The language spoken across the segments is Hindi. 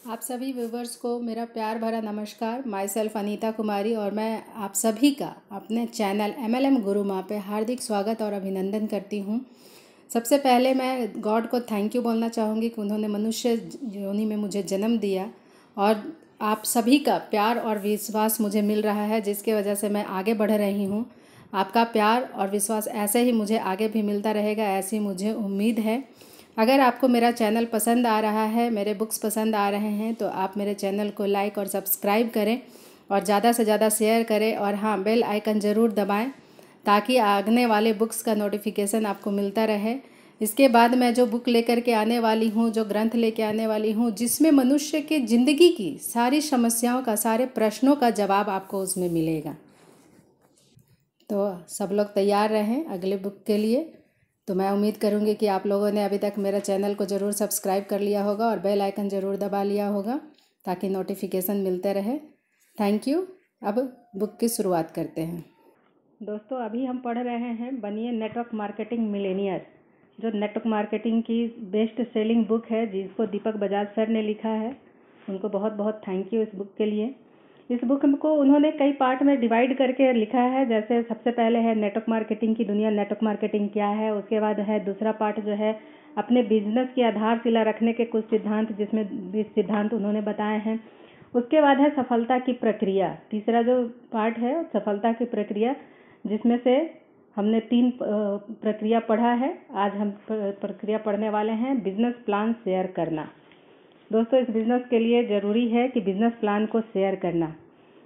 आप सभी व्यूवर्स को मेरा प्यार भरा नमस्कार। माई सेल्फ अनीता कुमारी और मैं आप सभी का अपने चैनल MLM गुरु माँ पे हार्दिक स्वागत और अभिनंदन करती हूँ। सबसे पहले मैं गॉड को थैंक यू बोलना चाहूँगी कि उन्होंने मनुष्य योनि में मुझे जन्म दिया और आप सभी का प्यार और विश्वास मुझे मिल रहा है, जिसके वजह से मैं आगे बढ़ रही हूँ। आपका प्यार और विश्वास ऐसे ही मुझे आगे भी मिलता रहेगा, ऐसी मुझे उम्मीद है। अगर आपको मेरा चैनल पसंद आ रहा है, मेरे बुक्स पसंद आ रहे हैं, तो आप मेरे चैनल को लाइक और सब्सक्राइब करें और ज़्यादा से ज़्यादा शेयर करें और हाँ, बेल आइकन ज़रूर दबाएं ताकि आगने वाले बुक्स का नोटिफिकेशन आपको मिलता रहे। इसके बाद मैं जो बुक लेकर के आने वाली हूँ, जो ग्रंथ लेके आने वाली हूँ, जिसमें मनुष्य के ज़िंदगी की सारी समस्याओं का, सारे प्रश्नों का जवाब आपको उसमें मिलेगा। तो सब लोग तैयार रहें अगले बुक के लिए। तो मैं उम्मीद करूंगी कि आप लोगों ने अभी तक मेरा चैनल को ज़रूर सब्सक्राइब कर लिया होगा और बेल आइकन ज़रूर दबा लिया होगा ताकि नोटिफिकेशन मिलते रहे। Thank you. अब बुक की शुरुआत करते हैं। दोस्तों, अभी हम पढ़ रहे हैं बनिए नेटवर्क मार्केटिंग मिलेनियर, जो नेटवर्क मार्केटिंग की बेस्ट सेलिंग बुक है, जिसको दीपक बजाज सर ने लिखा है। उनको बहुत बहुत थैंक यू इस बुक के लिए। इस बुक को उन्होंने कई पार्ट में डिवाइड करके लिखा है। जैसे सबसे पहले है नेटवर्क मार्केटिंग की दुनिया, नेटवर्क मार्केटिंग क्या है। उसके बाद है दूसरा पार्ट जो है अपने बिजनेस की आधारशिला रखने के कुछ सिद्धांत, जिसमें 20 सिद्धांत उन्होंने बताए हैं। उसके बाद है सफलता की प्रक्रिया। तीसरा जो पार्ट है सफलता की प्रक्रिया, जिसमें से हमने 3 प्रक्रिया पढ़ा है। आज हम प्रक्रिया पढ़ने वाले हैं बिजनेस प्लान शेयर करना। दोस्तों, इस बिज़नेस के लिए ज़रूरी है कि बिज़नेस प्लान को शेयर करना।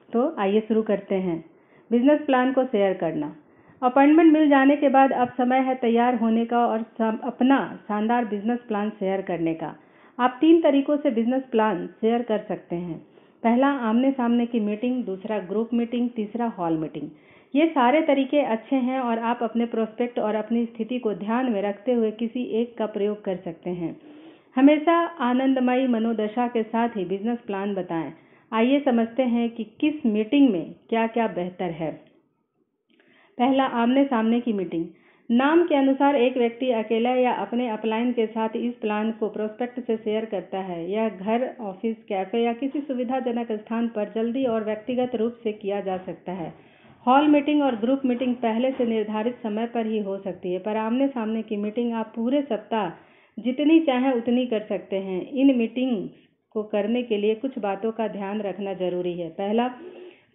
तो आइए शुरू करते हैं। बिज़नेस प्लान को शेयर करना। अपॉइंटमेंट मिल जाने के बाद अब समय है तैयार होने का और अपना शानदार बिज़नेस प्लान शेयर करने का। आप 3 तरीकों से बिज़नेस प्लान शेयर कर सकते हैं। पहला आमने सामने की मीटिंग, दूसरा ग्रुप मीटिंग, तीसरा हॉल मीटिंग। ये सारे तरीके अच्छे हैं और आप अपने प्रोस्पेक्ट और अपनी स्थिति को ध्यान में रखते हुए किसी एक का प्रयोग कर सकते हैं। हमेशा आनंदमयी मनोदशा के साथ ही बिजनेस प्लान बताएं। आइए समझते हैं कि किस मीटिंग में क्या क्या बेहतर है। पहला, आमने सामने की मीटिंग। नाम के अनुसार एक व्यक्ति अकेला या अपने अपलाइन के साथ इस प्लान को प्रोस्पेक्ट से शेयर करता है। यह घर, ऑफिस, कैफे या किसी सुविधाजनक स्थान पर जल्दी और व्यक्तिगत रूप से किया जा सकता है। हॉल मीटिंग और ग्रुप मीटिंग पहले से निर्धारित समय पर ही हो सकती है, पर आमने सामने की मीटिंग आप पूरे सप्ताह जितनी चाहें उतनी कर सकते हैं। इन मीटिंग्स को करने के लिए कुछ बातों का ध्यान रखना जरूरी है। पहला,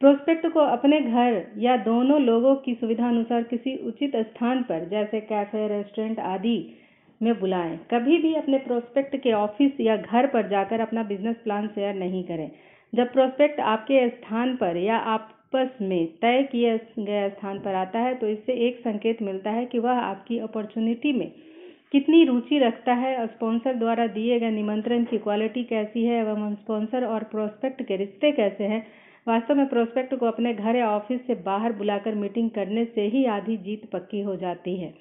प्रोस्पेक्ट को अपने घर या दोनों लोगों की सुविधा अनुसार किसी उचित स्थान पर, जैसे कैफे, रेस्टोरेंट आदि में बुलाएं। कभी भी अपने प्रोस्पेक्ट के ऑफिस या घर पर जाकर अपना बिजनेस प्लान शेयर नहीं करें। जब प्रोस्पेक्ट आपके स्थान पर या आपस में तय किए गए स्थान पर आता है, तो इससे एक संकेत मिलता है कि वह आपकी अपॉर्चुनिटी में कितनी रुचि रखता है। स्पॉन्सर द्वारा दिए गए निमंत्रण की क्वालिटी कैसी है एवं स्पॉन्सर और प्रोस्पेक्ट के रिश्ते कैसे हैं। वास्तव में प्रोस्पेक्ट को अपने घर या ऑफिस से बाहर बुलाकर मीटिंग करने से ही आधी जीत पक्की हो जाती है।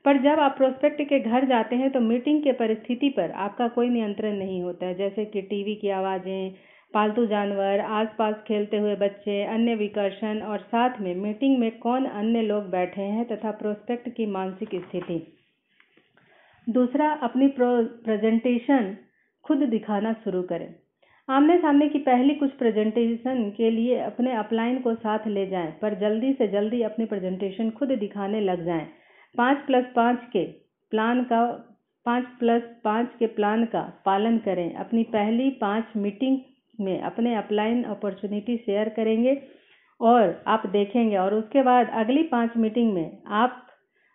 पर जब आप प्रोस्पेक्ट के घर जाते हैं तो मीटिंग के परिस्थिति पर आपका कोई नियंत्रण नहीं होता है, जैसे कि टीवी की आवाज़ें, पालतू जानवर, आसपास खेलते हुए बच्चे, अन्य विकर्षण और साथ में मीटिंग में कौन अन्य लोग बैठे हैं तथा प्रोस्पेक्ट की मानसिक स्थिति। दूसरा, अपनी प्रेजेंटेशन खुद दिखाना शुरू करें। आमने सामने की पहली कुछ प्रेजेंटेशन के लिए अपने अपलाइन को साथ ले जाएं, पर जल्दी से जल्दी अपनी प्रेजेंटेशन खुद दिखाने लग जाएं। 5+5 के प्लान का पालन करें। अपनी पहली 5 मीटिंग में अपने अपलाइन अपॉर्चुनिटी शेयर करेंगे और आप देखेंगे, और उसके बाद अगली 5 मीटिंग में आप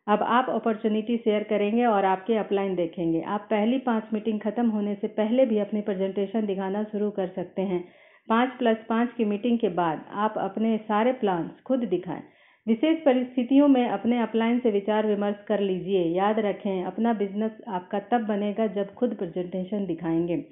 अपॉर्चुनिटी शेयर करेंगे और आपके अपलाइन देखेंगे। आप पहली 5 मीटिंग खत्म होने से पहले भी अपनी प्रेजेंटेशन दिखाना शुरू कर सकते हैं। 5+5 की मीटिंग के बाद आप अपने सारे प्लान्स खुद दिखाएं। विशेष परिस्थितियों में अपने अपलाइन से विचार विमर्श कर लीजिए। याद रखें, अपना बिजनेस आपका तब बनेगा जब खुद प्रेजेंटेशन दिखाएंगे।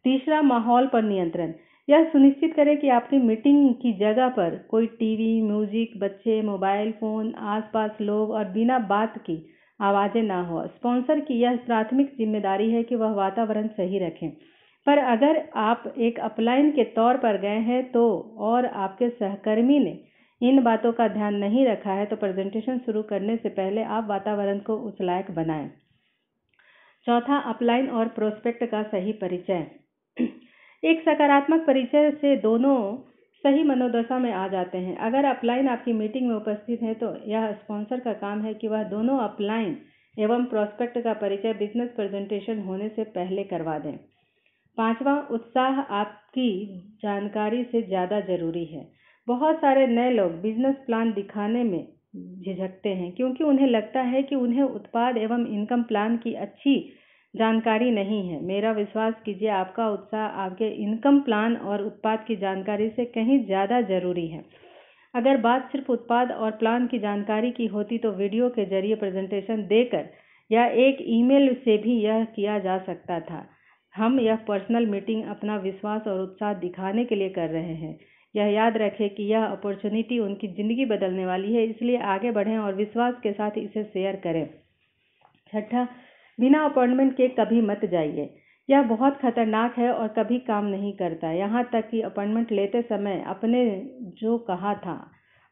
तीसरा, माहौल पर नियंत्रण। यह सुनिश्चित करें कि आपकी मीटिंग की जगह पर कोई टीवी, म्यूजिक, बच्चे, मोबाइल फोन, आसपास लोग और बिना बात की आवाज़ें ना हो। स्पॉन्सर की यह प्राथमिक जिम्मेदारी है कि वह वातावरण सही रखें, पर अगर आप एक अपलाइन के तौर पर गए हैं तो और आपके सहकर्मी ने इन बातों का ध्यान नहीं रखा है, तो प्रेजेंटेशन शुरू करने से पहले आप वातावरण को उस लायक बनाएं। चौथा, अपलाइन और प्रोस्पेक्ट का सही परिचय। एक सकारात्मक परिचय से दोनों सही मनोदशा में आ जाते हैं। अगर अपलाइन आपकी मीटिंग में उपस्थित है तो यह स्पॉन्सर का काम है कि वह दोनों अपलाइन एवं प्रोस्पेक्ट का परिचय बिजनेस प्रेजेंटेशन होने से पहले करवा दें। पांचवा, उत्साह आपकी जानकारी से ज़्यादा जरूरी है। बहुत सारे नए लोग बिजनेस प्लान दिखाने में झिझकते हैं क्योंकि उन्हें लगता है कि उन्हें उत्पाद एवं इनकम प्लान की अच्छी जानकारी नहीं है। मेरा विश्वास कीजिए, आपका उत्साह आपके इनकम प्लान और उत्पाद की जानकारी से कहीं ज़्यादा जरूरी है। अगर बात सिर्फ उत्पाद और प्लान की जानकारी की होती तो वीडियो के जरिए प्रेजेंटेशन देकर या एक ईमेल से भी यह किया जा सकता था। हम यह पर्सनल मीटिंग अपना विश्वास और उत्साह दिखाने के लिए कर रहे हैं। यह याद रखें कि यह अपॉर्चुनिटी उनकी ज़िंदगी बदलने वाली है, इसलिए आगे बढ़ें और विश्वास के साथ इसे शेयर करें। छठा, बिना अपॉइंटमेंट के कभी मत जाइए। यह बहुत खतरनाक है और कभी काम नहीं करता। यहाँ तक कि अपॉइंटमेंट लेते समय अपने जो कहा था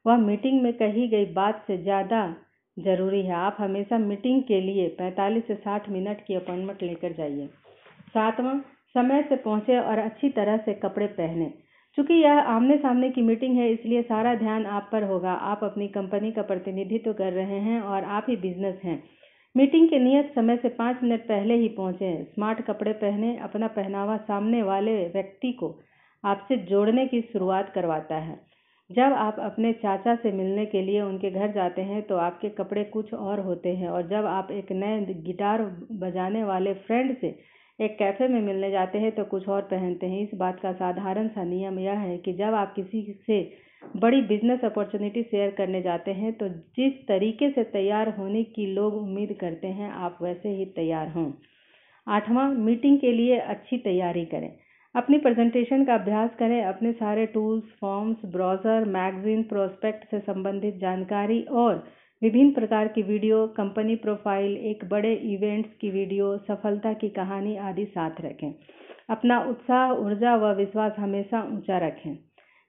वह मीटिंग में कही गई बात से ज़्यादा ज़रूरी है। आप हमेशा मीटिंग के लिए 45 से 60 मिनट की अपॉइंटमेंट लेकर जाइए। सातवां, समय से पहुँचे और अच्छी तरह से कपड़े पहने। चूँकि यह आमने सामने की मीटिंग है, इसलिए सारा ध्यान आप पर होगा। आप अपनी कंपनी का प्रतिनिधित्व कर रहे हैं और आप ही बिजनेस हैं। मीटिंग के नियत समय से 5 मिनट पहले ही पहुँचें। स्मार्ट कपड़े पहने। अपना पहनावा सामने वाले व्यक्ति को आपसे जोड़ने की शुरुआत करवाता है। जब आप अपने चाचा से मिलने के लिए उनके घर जाते हैं तो आपके कपड़े कुछ और होते हैं, और जब आप एक नए गिटार बजाने वाले फ्रेंड से एक कैफ़े में मिलने जाते हैं तो कुछ और पहनते हैं। इस बात का साधारण सा नियम यह है कि जब आप किसी से बड़ी बिजनेस अपॉर्चुनिटी शेयर करने जाते हैं तो जिस तरीके से तैयार होने की लोग उम्मीद करते हैं आप वैसे ही तैयार हों। आठवां, मीटिंग के लिए अच्छी तैयारी करें। अपनी प्रेजेंटेशन का अभ्यास करें। अपने सारे tools, forms, browser, magazine, prospect से संबंधित जानकारी और विभिन्न प्रकार की वीडियो, कंपनी प्रोफाइल, एक बड़े इवेंट्स की वीडियो, सफलता की कहानी आदि साथ रखें। अपना उत्साह, ऊर्जा व विश्वास हमेशा ऊंचा रखें।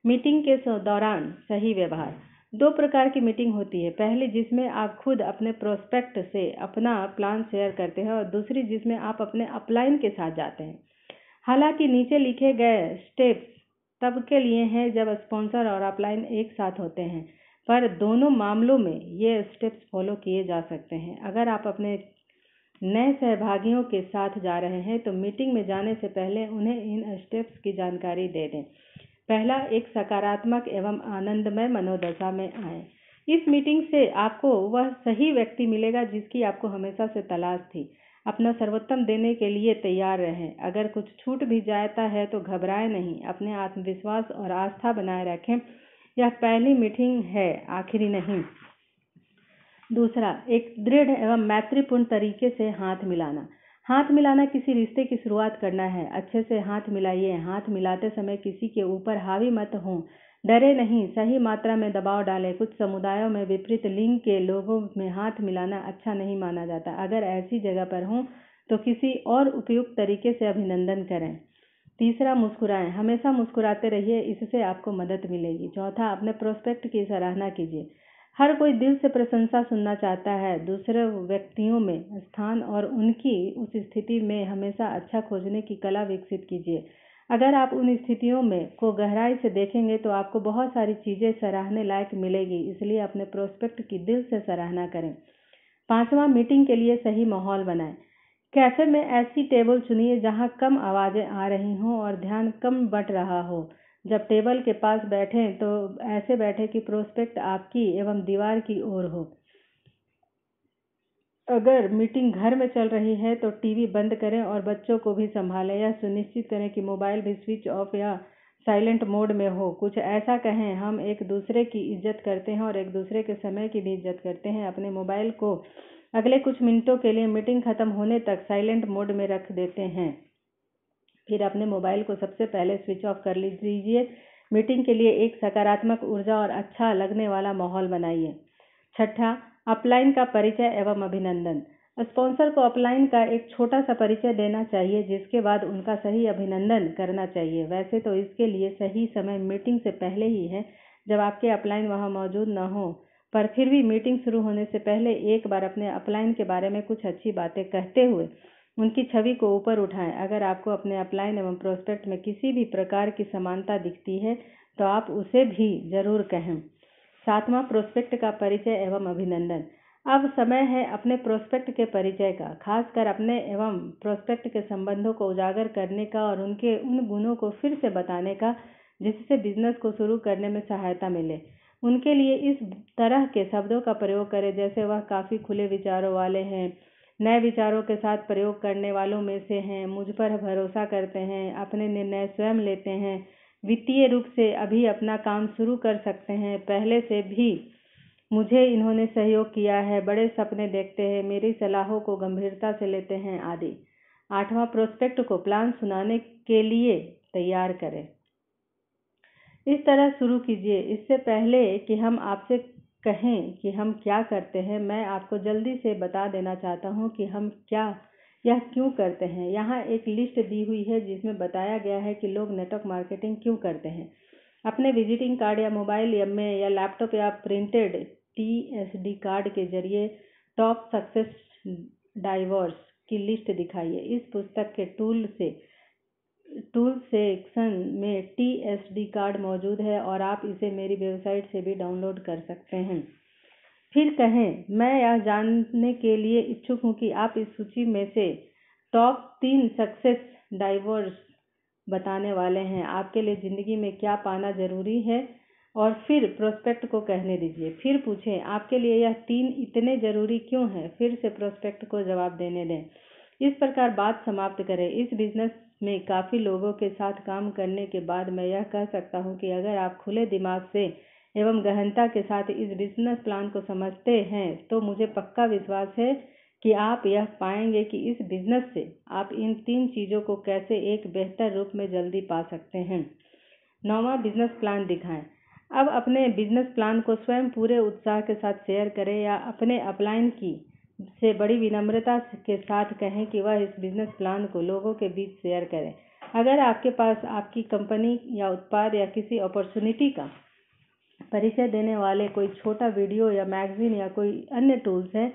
मीटिंग के दौरान सही व्यवहार। 2 प्रकार की मीटिंग होती है। पहली जिसमें आप खुद अपने प्रोस्पेक्ट से अपना प्लान शेयर करते हैं और दूसरी जिसमें आप अपने अपलाइन के साथ जाते हैं। हालांकि नीचे लिखे गए स्टेप्स तब के लिए हैं जब स्पॉन्सर और अपलाइन एक साथ होते हैं, पर दोनों मामलों में ये स्टेप्स फॉलो किए जा सकते हैं। अगर आप अपने नए सहभागियों के साथ जा रहे हैं तो मीटिंग में जाने से पहले उन्हें इन स्टेप्स की जानकारी दे दें। पहला, एक सकारात्मक एवं आनंदमय मनोदशा में आएं। इस मीटिंग से आपको वह सही व्यक्ति मिलेगा जिसकी आपको हमेशा से तलाश थी। अपना सर्वोत्तम देने के लिए तैयार रहें। अगर कुछ छूट भी जाता है तो घबराएं नहीं। अपने आत्मविश्वास और आस्था बनाए रखें। यह पहली मीटिंग है, आखिरी नहीं। दूसरा, एक दृढ़ एवं मैत्रीपूर्ण तरीके से हाथ मिलाना। हाथ मिलाना किसी रिश्ते की शुरुआत करना है। अच्छे से हाथ मिलाइए। हाथ मिलाते समय किसी के ऊपर हावी मत हों। डरे नहीं, सही मात्रा में दबाव डालें। कुछ समुदायों में विपरीत लिंग के लोगों में हाथ मिलाना अच्छा नहीं माना जाता। अगर ऐसी जगह पर हों तो किसी और उपयुक्त तरीके से अभिनंदन करें। तीसरा, मुस्कुराएं। हमेशा मुस्कुराते रहिए, इससे आपको मदद मिलेगी। चौथा, अपने प्रोस्पेक्ट की सराहना कीजिए। हर कोई दिल से प्रशंसा सुनना चाहता है। दूसरे व्यक्तियों में स्थान और उनकी उस स्थिति में हमेशा अच्छा खोजने की कला विकसित कीजिए। अगर आप उन स्थितियों में को गहराई से देखेंगे तो आपको बहुत सारी चीज़ें सराहने लायक मिलेगी, इसलिए अपने प्रोस्पेक्ट की दिल से सराहना करें। पांचवा, मीटिंग के लिए सही माहौल बनाएं। कैफे में ऐसी टेबल चुनिए जहां कम आवाज़ें आ रही हों और ध्यान कम बट रहा हो। जब टेबल के पास बैठें तो ऐसे बैठें कि प्रोस्पेक्ट आपकी एवं दीवार की ओर हो। अगर मीटिंग घर में चल रही है तो टीवी बंद करें और बच्चों को भी संभालें। यह सुनिश्चित करें कि मोबाइल भी स्विच ऑफ या साइलेंट मोड में हो। कुछ ऐसा कहें, हम एक दूसरे की इज्जत करते हैं और एक दूसरे के समय की भी इज्जत करते हैं। अपने मोबाइल को अगले कुछ मिनटों के लिए मीटिंग खत्म होने तक साइलेंट मोड में रख देते हैं, फिर अपने मोबाइल को सबसे पहले स्विच ऑफ कर लीजिए। मीटिंग के लिए एक सकारात्मक ऊर्जा और अच्छा लगने वाला माहौल बनाइए। छठा, अपलाइन का परिचय एवं अभिनंदन। स्पॉन्सर को अपलाइन का एक छोटा सा परिचय देना चाहिए, जिसके बाद उनका सही अभिनंदन करना चाहिए। वैसे तो इसके लिए सही समय मीटिंग से पहले ही है, जब आपके अपलाइन वहां मौजूद न हो, पर फिर भी मीटिंग शुरू होने से पहले एक बार अपने अपलाइन के बारे में कुछ अच्छी बातें कहते हुए उनकी छवि को ऊपर उठाएं। अगर आपको अपने अपलाइन एवं प्रोस्पेक्ट में किसी भी प्रकार की समानता दिखती है तो आप उसे भी जरूर कहें। 7वां, प्रोस्पेक्ट का परिचय एवं अभिनंदन। अब समय है अपने प्रोस्पेक्ट के परिचय का, खासकर अपने एवं प्रोस्पेक्ट के संबंधों को उजागर करने का और उनके उन गुणों को फिर से बताने का जिससे बिजनेस को शुरू करने में सहायता मिले। उनके लिए इस तरह के शब्दों का प्रयोग करें जैसे वह काफ़ी खुले विचारों वाले हैं, नए विचारों के साथ प्रयोग करने वालों में से हैं, मुझ पर भरोसा करते हैं, अपने निर्णय स्वयं लेते हैं, वित्तीय रूप से अभी अपना काम शुरू कर सकते हैं, पहले से भी मुझे इन्होंने सहयोग किया है, बड़े सपने देखते हैं, मेरी सलाहों को गंभीरता से लेते हैं आदि। 8वां, प्रोस्पेक्ट को प्लान सुनाने के लिए तैयार करें। इस तरह शुरू कीजिए। इससे पहले कि हम आपसे कहें कि हम क्या करते हैं, मैं आपको जल्दी से बता देना चाहता हूं कि हम क्या यह क्यों करते हैं। यहाँ एक लिस्ट दी हुई है जिसमें बताया गया है कि लोग नेटवर्क मार्केटिंग क्यों करते हैं। अपने विजिटिंग कार्ड या मोबाइल में या लैपटॉप या प्रिंटेड TSD कार्ड के जरिए टॉप सक्सेस डाइवर्स की लिस्ट दिखाइए। इस पुस्तक के टूल सेक्शन में TSD कार्ड मौजूद है और आप इसे मेरी वेबसाइट से भी डाउनलोड कर सकते हैं। फिर कहें, मैं यह जानने के लिए इच्छुक हूँ कि आप इस सूची में से टॉप 3 सक्सेस डाइवर्स बताने वाले हैं। आपके लिए ज़िंदगी में क्या पाना जरूरी है और फिर प्रोस्पेक्ट को कहने दीजिए। फिर पूछें, आपके लिए यह 3 इतने जरूरी क्यों हैं। फिर से प्रोस्पेक्ट को जवाब देने दें। इस प्रकार बात समाप्त करें। इस बिजनेस में काफ़ी लोगों के साथ काम करने के बाद मैं यह कह सकता हूँ कि अगर आप खुले दिमाग से एवं गहनता के साथ इस बिजनेस प्लान को समझते हैं तो मुझे पक्का विश्वास है कि आप यह पाएंगे कि इस बिजनेस से आप इन 3 चीज़ों को कैसे एक बेहतर रूप में जल्दी पा सकते हैं। 9वां, बिजनेस प्लान दिखाएं। अब अपने बिजनेस प्लान को स्वयं पूरे उत्साह के साथ शेयर करें या अपने अपलाइन की से बड़ी विनम्रता के साथ कहें कि वह इस बिजनेस प्लान को लोगों के बीच शेयर करें। अगर आपके पास आपकी कंपनी या उत्पाद या किसी अपॉर्चुनिटी का परिचय देने वाले कोई छोटा वीडियो या मैगजीन या कोई अन्य टूल्स है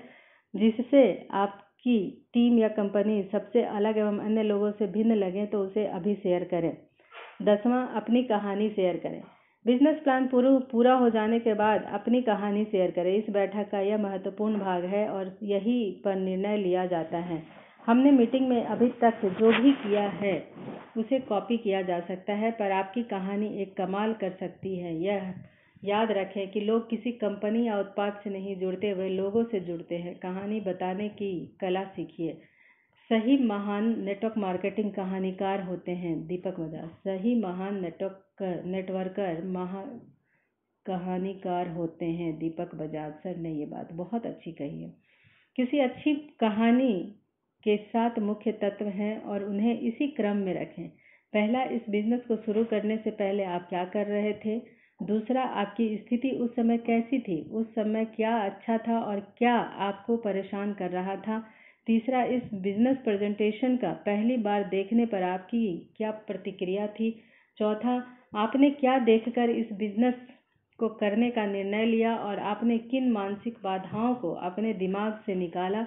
जिससे आपकी टीम या कंपनी सबसे अलग एवं अन्य लोगों से भिन्न लगे तो उसे अभी शेयर करें। 10वां, अपनी कहानी शेयर करें। बिजनेस प्लान पूरा हो जाने के बाद अपनी कहानी शेयर करें। इस बैठक का यह महत्वपूर्ण भाग है और यही पर निर्णय लिया जाता है। हमने मीटिंग में अभी तक जो भी किया है उसे कॉपी किया जा सकता है पर आपकी कहानी एक कमाल कर सकती है। यह याद रखें कि लोग किसी कंपनी या उत्पाद से नहीं जुड़ते, वे लोगों से जुड़ते हैं। कहानी बताने की कला सीखिए। सही महान नेटवर्क मार्केटिंग कहानीकार होते हैं। दीपक बजाज। सही महान नेटवर्कर कहानीकार होते हैं। दीपक बजाज सर ने ये बात बहुत अच्छी कही है। किसी अच्छी कहानी के 7 मुख्य तत्व हैं और उन्हें इसी क्रम में रखें। पहला, इस बिजनेस को शुरू करने से पहले आप क्या कर रहे थे। दूसरा, आपकी स्थिति उस समय कैसी थी, उस समय क्या अच्छा था और क्या आपको परेशान कर रहा था। तीसरा, इस बिजनेस प्रेजेंटेशन का पहली बार देखने पर आपकी क्या प्रतिक्रिया थी। चौथा, आपने क्या देखकर इस बिजनेस को करने का निर्णय लिया और आपने किन मानसिक बाधाओं को अपने दिमाग से निकाला।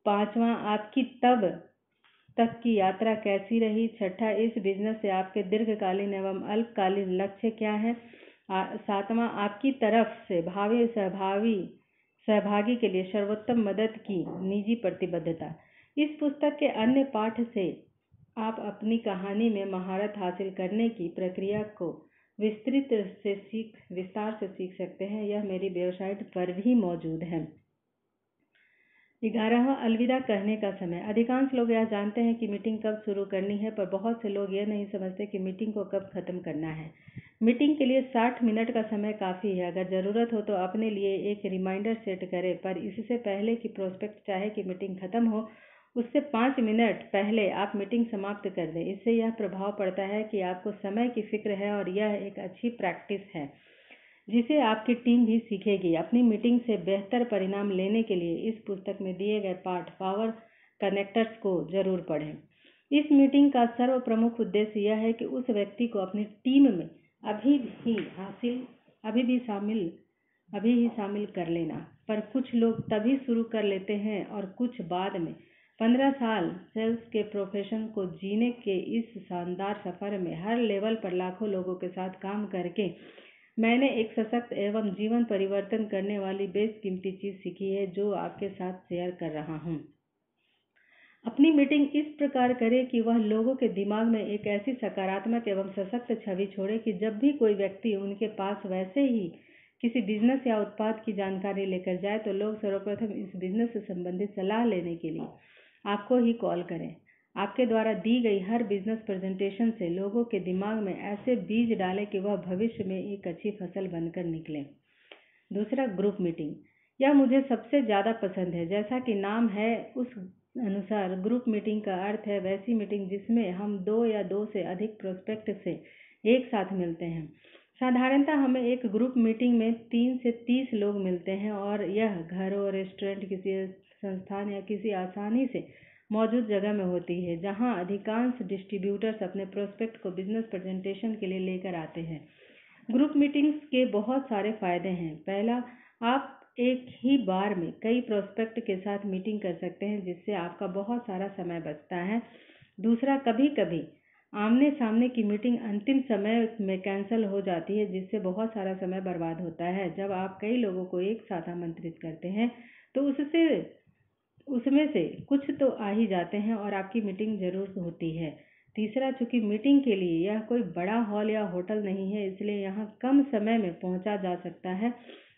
5वां, आपकी तब तक की यात्रा कैसी रही। 6ठा, इस बिजनेस से आपके दीर्घकालीन एवं अल्पकालीन लक्ष्य क्या है। 7वां, आपकी तरफ से भावी सहभागी के लिए सर्वोत्तम मदद की निजी प्रतिबद्धता। इस पुस्तक के अन्य पाठ से आप अपनी कहानी में महारत हासिल करने की प्रक्रिया को विस्तार से सीख सकते हैं। यह मेरी वेबसाइट पर भी मौजूद है। 11वां, अलविदा कहने का समय। अधिकांश लोग यह जानते हैं कि मीटिंग कब शुरू करनी है पर बहुत से लोग यह नहीं समझते कि मीटिंग को कब खत्म करना है। मीटिंग के लिए 60 मिनट का समय काफ़ी है। अगर ज़रूरत हो तो अपने लिए एक रिमाइंडर सेट करें पर इससे पहले कि प्रोस्पेक्ट चाहे कि मीटिंग खत्म हो उससे 5 मिनट पहले आप मीटिंग समाप्त कर दें। इससे यह प्रभाव पड़ता है कि आपको समय की फिक्र है और यह एक अच्छी प्रैक्टिस है जिसे आपकी टीम भी सीखेगी। अपनी मीटिंग से बेहतर परिणाम लेने के लिए इस पुस्तक में दिए गए पाठ पावर कनेक्टर्स को जरूर पढ़ें। इस मीटिंग का सर्व प्रमुख उद्देश्य यह है कि उस व्यक्ति को अपनी टीम में अभी ही शामिल कर लेना। पर कुछ लोग तभी शुरू कर लेते हैं और कुछ बाद में। 15 साल सेल्स के प्रोफेशन को जीने के इस शानदार सफर में हर लेवल पर लाखों लोगों के साथ काम करके मैंने एक सशक्त एवं जीवन परिवर्तन करने वाली बेशकीमती चीज सीखी है, जो आपके साथ शेयर कर रहा हूँ। अपनी मीटिंग इस प्रकार करें कि वह लोगों के दिमाग में एक ऐसी सकारात्मक एवं सशक्त छवि छोड़े कि जब भी कोई व्यक्ति उनके पास वैसे ही किसी बिजनेस या उत्पाद की जानकारी लेकर जाए तो लोग सर्वप्रथम इस बिजनेस से संबंधित सलाह लेने के लिए आपको ही कॉल करें। आपके द्वारा दी गई हर बिजनेस प्रेजेंटेशन से लोगों के दिमाग में ऐसे बीज डालें कि वह भविष्य में एक अच्छी फसल बनकर निकले। दूसरा, ग्रुप मीटिंग। यह मुझे सबसे ज़्यादा पसंद है। जैसा कि नाम है उस अनुसार ग्रुप मीटिंग का अर्थ है वैसी मीटिंग जिसमें हम 2 या 2 से अधिक प्रोस्पेक्ट से एक साथ मिलते हैं। साधारणतः हमें एक ग्रुप मीटिंग में 3 से 30 लोग मिलते हैं और यह घरों, रेस्टोरेंट, किसी संस्थान या किसी आसानी से मौजूद जगह में होती है, जहां अधिकांश डिस्ट्रीब्यूटर्स अपने प्रोस्पेक्ट को बिजनेस प्रेजेंटेशन के लिए लेकर आते हैं। ग्रुप मीटिंग्स के बहुत सारे फायदे हैं। पहला, आप एक ही बार में कई प्रोस्पेक्ट के साथ मीटिंग कर सकते हैं, जिससे आपका बहुत सारा समय बचता है। दूसरा, कभी कभी आमने सामने की मीटिंग अंतिम समय में कैंसिल हो जाती है, जिससे बहुत सारा समय बर्बाद होता है। जब आप कई लोगों को एक साथ आमंत्रित करते हैं तो उसमें से कुछ तो आ ही जाते हैं और आपकी मीटिंग जरूर होती है। तीसरा, चूंकि मीटिंग के लिए यह कोई बड़ा हॉल या होटल नहीं है, इसलिए यहाँ कम समय में पहुँचा जा सकता है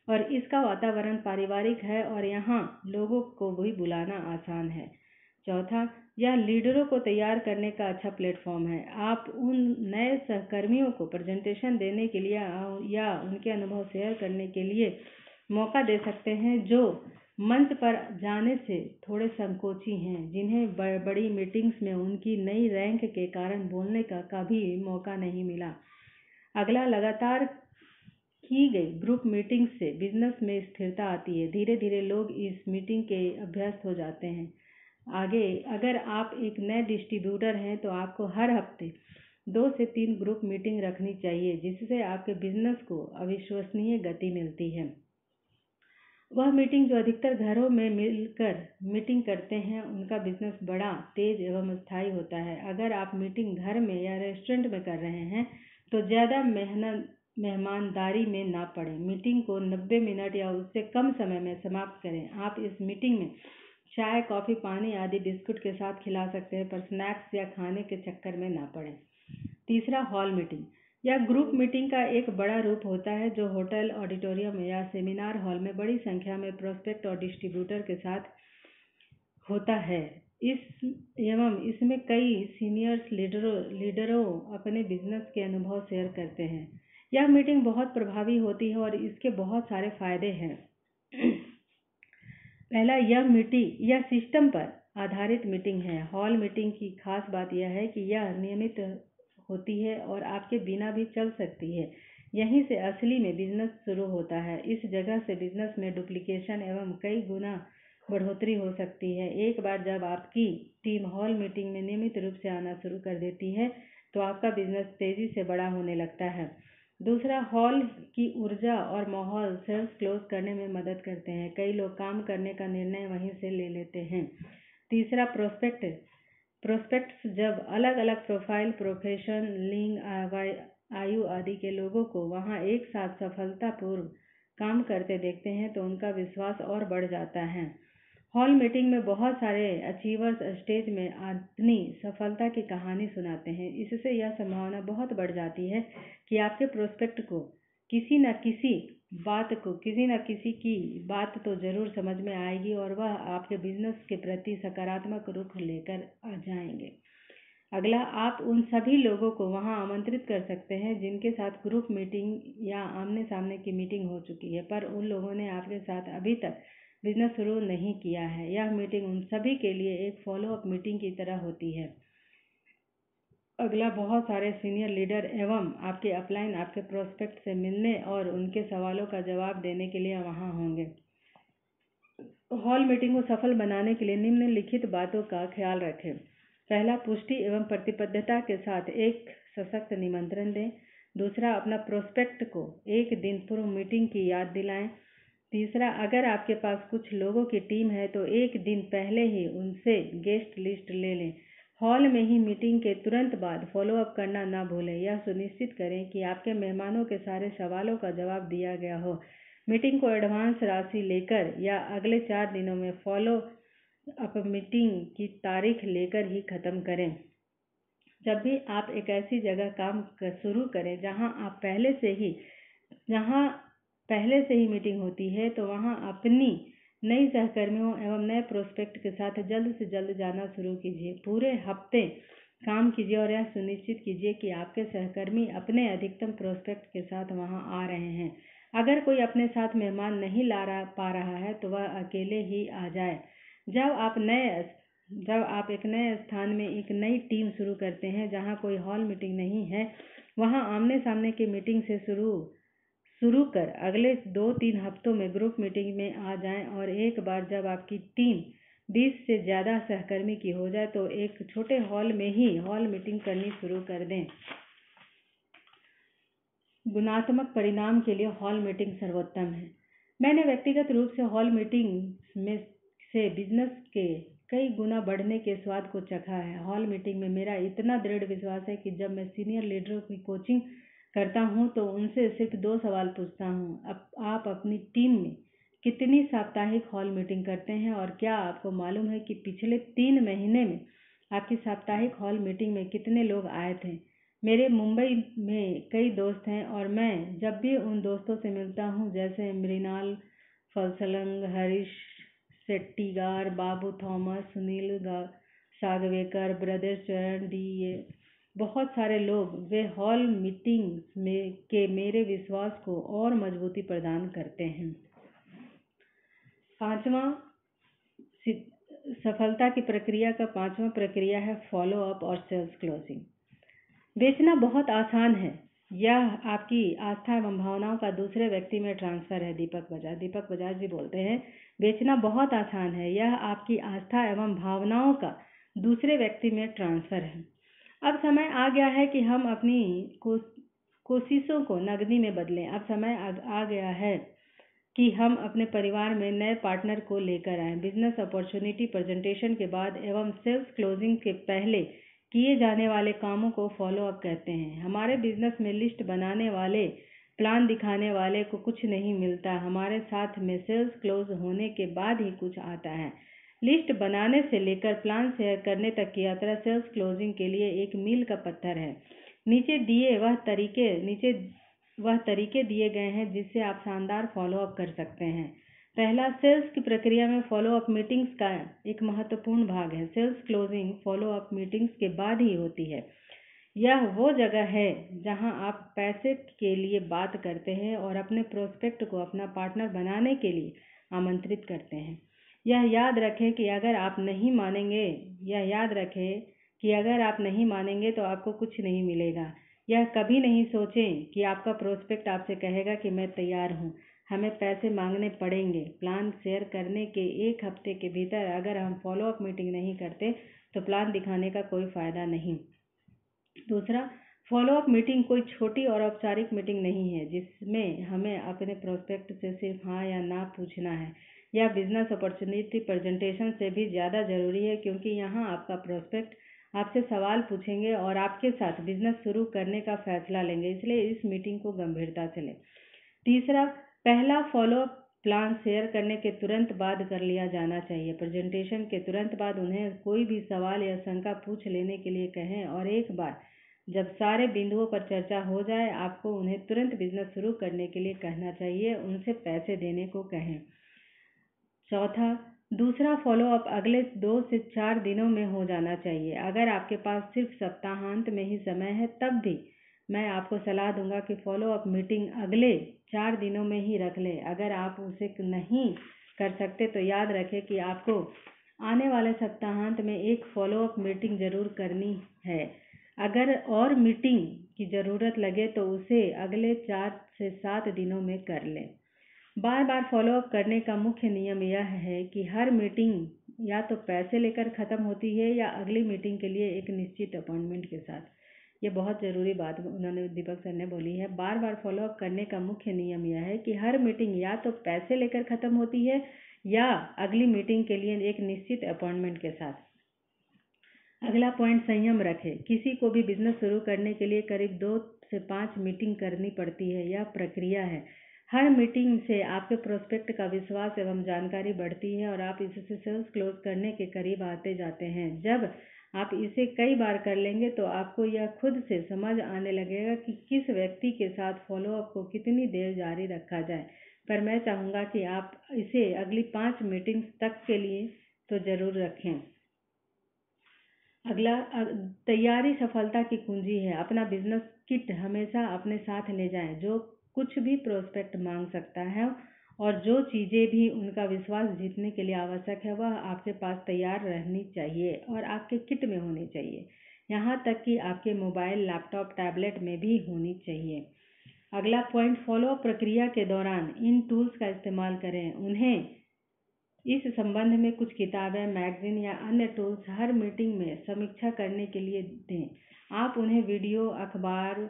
और इसका वातावरण पारिवारिक है और यहाँ लोगों को भी बुलाना आसान है। चौथा, यह लीडरों को तैयार करने का अच्छा प्लेटफॉर्म है। आप उन नए सहकर्मियों को प्रेजेंटेशन देने के लिए या उनके अनुभव शेयर करने के लिए मौका दे सकते हैं जो मंच पर जाने से थोड़े संकोची हैं, जिन्हें बड़ी मीटिंग्स में उनकी नई रैंक के कारण बोलने का कभी मौका नहीं मिला। अगला, लगातार की गई ग्रुप मीटिंग से बिजनेस में स्थिरता आती है। धीरे धीरे लोग इस मीटिंग के अभ्यस्त हो जाते हैं। आगे, अगर आप एक नए डिस्ट्रीब्यूटर हैं तो आपको हर हफ्ते 2 से 3 ग्रुप मीटिंग रखनी चाहिए, जिससे आपके बिजनेस को अविश्वसनीय गति मिलती है। वह मीटिंग जो अधिकतर घरों में मिलकर मीटिंग करते हैं, उनका बिजनेस बड़ा तेज एवं स्थायी होता है। अगर आप मीटिंग घर में या रेस्टोरेंट में कर रहे हैं तो ज़्यादा मेहमानदारी में ना पड़े। मीटिंग को 90 मिनट या उससे कम समय में समाप्त करें। आप इस मीटिंग में चाय, कॉफ़ी, पानी आदि बिस्कुट के साथ खिला सकते हैं, पर स्नैक्स या खाने के चक्कर में ना पड़ें। तीसरा, हॉल मीटिंग। यह ग्रुप मीटिंग का एक बड़ा रूप होता है जो होटल, ऑडिटोरियम या सेमिनार हॉल में बड़ी संख्या में प्रोस्पेक्ट और डिस्ट्रीब्यूटर के साथ होता है। इसमें कई सीनियर्स लीडरों अपने बिजनेस के अनुभव शेयर करते हैं। यह मीटिंग बहुत प्रभावी होती है और इसके बहुत सारे फायदे हैं। पहला, यह सिस्टम पर आधारित मीटिंग है। हॉल मीटिंग की खास बात यह है कि यह नियमित होती है और आपके बिना भी चल सकती है। यहीं से असली में बिजनेस शुरू होता है। इस जगह से बिजनेस में डुप्लीकेशन एवं कई गुना बढ़ोतरी हो सकती है। एक बार जब आपकी टीम हॉल मीटिंग में नियमित रूप से आना शुरू कर देती है तो आपका बिजनेस तेजी से बड़ा होने लगता है। दूसरा, हॉल की ऊर्जा और माहौल सेल्स क्लोज करने में मदद करते हैं। कई लोग काम करने का निर्णय वहीं से ले लेते हैं। तीसरा, प्रोस्पेक्ट्स जब अलग अलग प्रोफाइल, प्रोफेशन, लिंग, आयु आदि के लोगों को वहां एक साथ सफलतापूर्व काम करते देखते हैं तो उनका विश्वास और बढ़ जाता है। हॉल मीटिंग में बहुत सारे अचीवर्स स्टेज में अपनी सफलता की कहानी सुनाते हैं। इससे यह संभावना बहुत बढ़ जाती है कि आपके प्रोस्पेक्ट को किसी न किसी की बात तो जरूर समझ में आएगी और वह आपके बिजनेस के प्रति सकारात्मक रुख लेकर आ जाएंगे। अगला, आप उन सभी लोगों को वहां आमंत्रित कर सकते हैं जिनके साथ ग्रुप मीटिंग या आमने सामने की मीटिंग हो चुकी है, पर उन लोगों ने आपके साथ अभी तक बिजनेस शुरू नहीं किया है। यह मीटिंग उन सभी के लिए एक फॉलोअप मीटिंग की तरह होती है। अगला, बहुत सारे सीनियर लीडर एवं आपके अपलाइन आपके प्रोस्पेक्ट से मिलने और उनके सवालों का जवाब देने के लिए वहां होंगे। हॉल मीटिंग को सफल बनाने के लिए निम्नलिखित बातों का ख्याल रखें। पहला, पुष्टि एवं प्रतिबद्धता के साथ एक सशक्त निमंत्रण दें। दूसरा, अपना प्रोस्पेक्ट को एक दिन पूर्व मीटिंग की याद दिलाएं। तीसरा, अगर आपके पास कुछ लोगों की टीम है तो एक दिन पहले ही उनसे गेस्ट लिस्ट ले लें। हॉल में ही मीटिंग के तुरंत बाद फॉलोअप करना ना भूलें। यह सुनिश्चित करें कि आपके मेहमानों के सारे सवालों का जवाब दिया गया हो। मीटिंग को एडवांस राशि लेकर या अगले 4 दिनों में फॉलो अप मीटिंग की तारीख लेकर ही ख़त्म करें। जब भी आप एक ऐसी जगह काम शुरू करें जहां पहले से ही मीटिंग होती है, तो वहां अपनी नई सहकर्मियों एवं नए प्रोस्पेक्ट के साथ जल्द से जल्द जाना शुरू कीजिए। पूरे हफ्ते काम कीजिए और यह सुनिश्चित कीजिए कि आपके सहकर्मी अपने अधिकतम प्रोस्पेक्ट के साथ वहां आ रहे हैं। अगर कोई अपने साथ मेहमान नहीं पा रहा है तो वह अकेले ही आ जाए। जब आप एक नए स्थान में एक नई टीम शुरू करते हैं जहां कोई हॉल मीटिंग नहीं है, वहां आमने सामने की मीटिंग से शुरू कर अगले 2-3 हफ्तों में ग्रुप मीटिंग में आ जाएं और एक बार जब आपकी टीम 20 से ज़्यादा सहकर्मी की हो जाए तो एक छोटे हॉल में ही हॉल मीटिंग करनी शुरू कर दें। गुणात्मक परिणाम के लिए हॉल मीटिंग सर्वोत्तम है। मैंने व्यक्तिगत रूप से हॉल मीटिंग में से बिजनेस के कई गुना बढ़ने के स्वाद को चखा है। हॉल मीटिंग में मेरा इतना दृढ़ विश्वास है कि जब मैं सीनियर लीडरों की कोचिंग करता हूं तो उनसे सिर्फ 2 सवाल पूछता हूं। आप अपनी टीम में कितनी साप्ताहिक हॉल मीटिंग करते हैं और क्या आपको मालूम है कि पिछले 3 महीने में आपकी साप्ताहिक हॉल मीटिंग में कितने लोग आए थे? मेरे मुंबई में कई दोस्त हैं और मैं जब भी उन दोस्तों से मिलता हूं, जैसे मृणाल फलसलंग, हरीश शेट्टीगार, बाबू थॉमस, सुनील सागवेकर, ब्रदर्स चरण डी, बहुत सारे लोग, वे हॉल मीटिंग के मेरे विश्वास को और मजबूती प्रदान करते हैं। 5वां सफलता की प्रक्रिया का 5वां प्रक्रिया है फॉलो अप और सेल्स क्लोजिंग। बेचना बहुत आसान है। यह आपकी आस्था एवं भावनाओं का दूसरे व्यक्ति में ट्रांसफर है। दीपक बजाज जी बोलते हैं, बेचना बहुत आसान है, यह आपकी आस्था एवं भावनाओं का दूसरे व्यक्ति में ट्रांसफर है। अब समय आ गया है कि हम अपनी कोशिशों को नकदी में बदलें। अब समय आ गया है कि हम अपने परिवार में नए पार्टनर को लेकर आएं। बिजनेस अपॉर्चुनिटी प्रेजेंटेशन के बाद एवं सेल्स क्लोजिंग के पहले किए जाने वाले कामों को फॉलो अप कहते हैं। हमारे बिजनेस में लिस्ट बनाने वाले, प्लान दिखाने वाले को कुछ नहीं मिलता। हमारे साथ में सेल्स क्लोज होने के बाद ही कुछ आता है। लिस्ट बनाने से लेकर प्लान शेयर करने तक की यात्रा सेल्स क्लोजिंग के लिए एक मील का पत्थर है। नीचे वह तरीके दिए गए हैं जिससे आप शानदार फॉलो अप कर सकते हैं। पहला, सेल्स की प्रक्रिया में फॉलो अप मीटिंग्स का एक महत्वपूर्ण भाग है। Sales closing follow up meetings के बाद ही होती है। यह वो जगह है जहां आप पैसे के लिए बात करते हैं और अपने प्रोस्पेक्ट को अपना पार्टनर बनाने के लिए आमंत्रित करते हैं। यह याद रखें कि अगर आप नहीं मानेंगे तो आपको कुछ नहीं मिलेगा। यह कभी नहीं सोचें कि आपका प्रोस्पेक्ट आपसे कहेगा कि मैं तैयार हूं, हमें पैसे मांगने पड़ेंगे। प्लान शेयर करने के 1 हफ्ते के भीतर अगर हम फॉलो अप मीटिंग नहीं करते तो प्लान दिखाने का कोई फायदा नहीं। दूसरा, फॉलो अप मीटिंग कोई छोटी और औपचारिक मीटिंग नहीं है जिसमें हमें अपने प्रोस्पेक्ट से सिर्फ हाँ या ना पूछना है। यह बिजनेस अपॉर्चुनिटी प्रेजेंटेशन से भी ज़्यादा जरूरी है, क्योंकि यहाँ आपका प्रोस्पेक्ट आपसे सवाल पूछेंगे और आपके साथ बिजनेस शुरू करने का फैसला लेंगे, इसलिए इस मीटिंग को गंभीरता से लें। तीसरा, पहला फॉलो अप प्लान शेयर करने के तुरंत बाद कर लिया जाना चाहिए। प्रेजेंटेशन के तुरंत बाद उन्हें कोई भी सवाल या शंका पूछ लेने के लिए कहें और एक बार जब सारे बिंदुओं पर चर्चा हो जाए, आपको उन्हें तुरंत बिजनेस शुरू करने के लिए कहना चाहिए, उनसे पैसे देने को कहें। चौथा, दूसरा फॉलो अप अगले 2 से 4 दिनों में हो जाना चाहिए। अगर आपके पास सिर्फ सप्ताहांत में ही समय है तब भी मैं आपको सलाह दूंगा कि फॉलो अप मीटिंग अगले 4 दिनों में ही रख लें। अगर आप उसे नहीं कर सकते तो याद रखें कि आपको आने वाले सप्ताहांत में एक फॉलो अप मीटिंग जरूर करनी है। अगर और मीटिंग की ज़रूरत लगे तो उसे अगले 4 से 7 दिनों में कर लें। बार बार फॉलो अप करने का मुख्य नियम यह है कि हर मीटिंग या तो पैसे लेकर ख़त्म होती है या अगली मीटिंग के लिए एक निश्चित अपॉइंटमेंट के साथ। ये बहुत ज़रूरी बात उन्होंने दीपक सर ने बोली है। बार बार फॉलोअप करने का मुख्य नियम यह है कि हर मीटिंग या तो पैसे लेकर ख़त्म होती है या अगली मीटिंग के लिए एक निश्चित अपॉइंटमेंट के साथ। अगला पॉइंट, संयम रखें। किसी को भी बिजनेस शुरू करने के लिए करीब 2 से 5 मीटिंग करनी पड़ती है। यह प्रक्रिया है। हर मीटिंग से आपके प्रोस्पेक्ट का विश्वास एवं जानकारी बढ़ती है और आप इससे सेल्स क्लोज करने के करीब आते जाते हैं। जब आप इसे कई बार कर लेंगे तो आपको यह खुद से समझ आने लगेगा कि किस व्यक्ति के साथ फॉलोअप को कितनी देर जारी रखा जाए। पर मैं चाहूँगा कि आप इसे अगली 5 मीटिंग्स तक के लिए तो ज़रूर रखें। अगला, तैयारी सफलता की कुंजी है। अपना बिजनेस किट हमेशा अपने साथ ले जाएं। जो कुछ भी प्रोस्पेक्ट मांग सकता है और जो चीज़ें भी उनका विश्वास जीतने के लिए आवश्यक है वह आपके पास तैयार रहनी चाहिए और आपके किट में होनी चाहिए। यहाँ तक कि आपके मोबाइल, लैपटॉप, टैबलेट में भी होनी चाहिए। अगला पॉइंट, फॉलोअप प्रक्रिया के दौरान इन टूल्स का इस्तेमाल करें। उन्हें इस संबंध में कुछ किताबें, मैगजीन या अन्य टूल्स हर मीटिंग में समीक्षा करने के लिए दें। आप उन्हें वीडियो, अखबार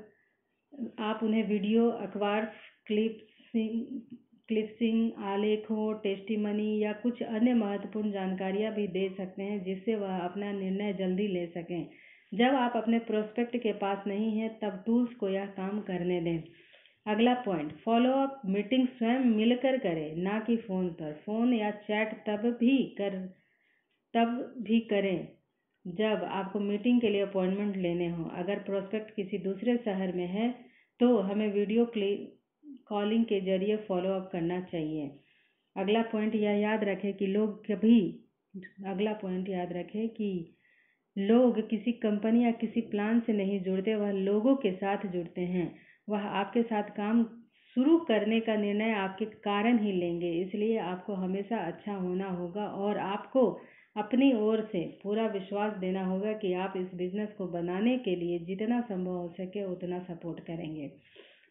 क्लिपिंग, आलेखों, टेस्टिमनी या कुछ अन्य महत्वपूर्ण जानकारियां भी दे सकते हैं जिससे वह अपना निर्णय जल्दी ले सकें। जब आप अपने प्रोस्पेक्ट के पास नहीं हैं तब टूल्स को यह काम करने दें। अगला पॉइंट, फॉलोअप मीटिंग स्वयं मिलकर करें, ना कि फ़ोन पर। फ़ोन या चैट तब भी करें जब आपको मीटिंग के लिए अपॉइंटमेंट लेने हो। अगर प्रोस्पेक्ट किसी दूसरे शहर में है तो हमें वीडियो कॉलिंग के जरिए फॉलोअप करना चाहिए। अगला पॉइंट यह याद रखें कि लोग किसी कंपनी या किसी प्लान से नहीं जुड़ते, वह लोगों के साथ जुड़ते हैं। वह आपके साथ काम शुरू करने का निर्णय आपके कारण ही लेंगे। इसलिए आपको हमेशा अच्छा होना होगा और आपको अपनी ओर से पूरा विश्वास देना होगा कि आप इस बिजनेस को बनाने के लिए जितना संभव हो सके उतना सपोर्ट करेंगे।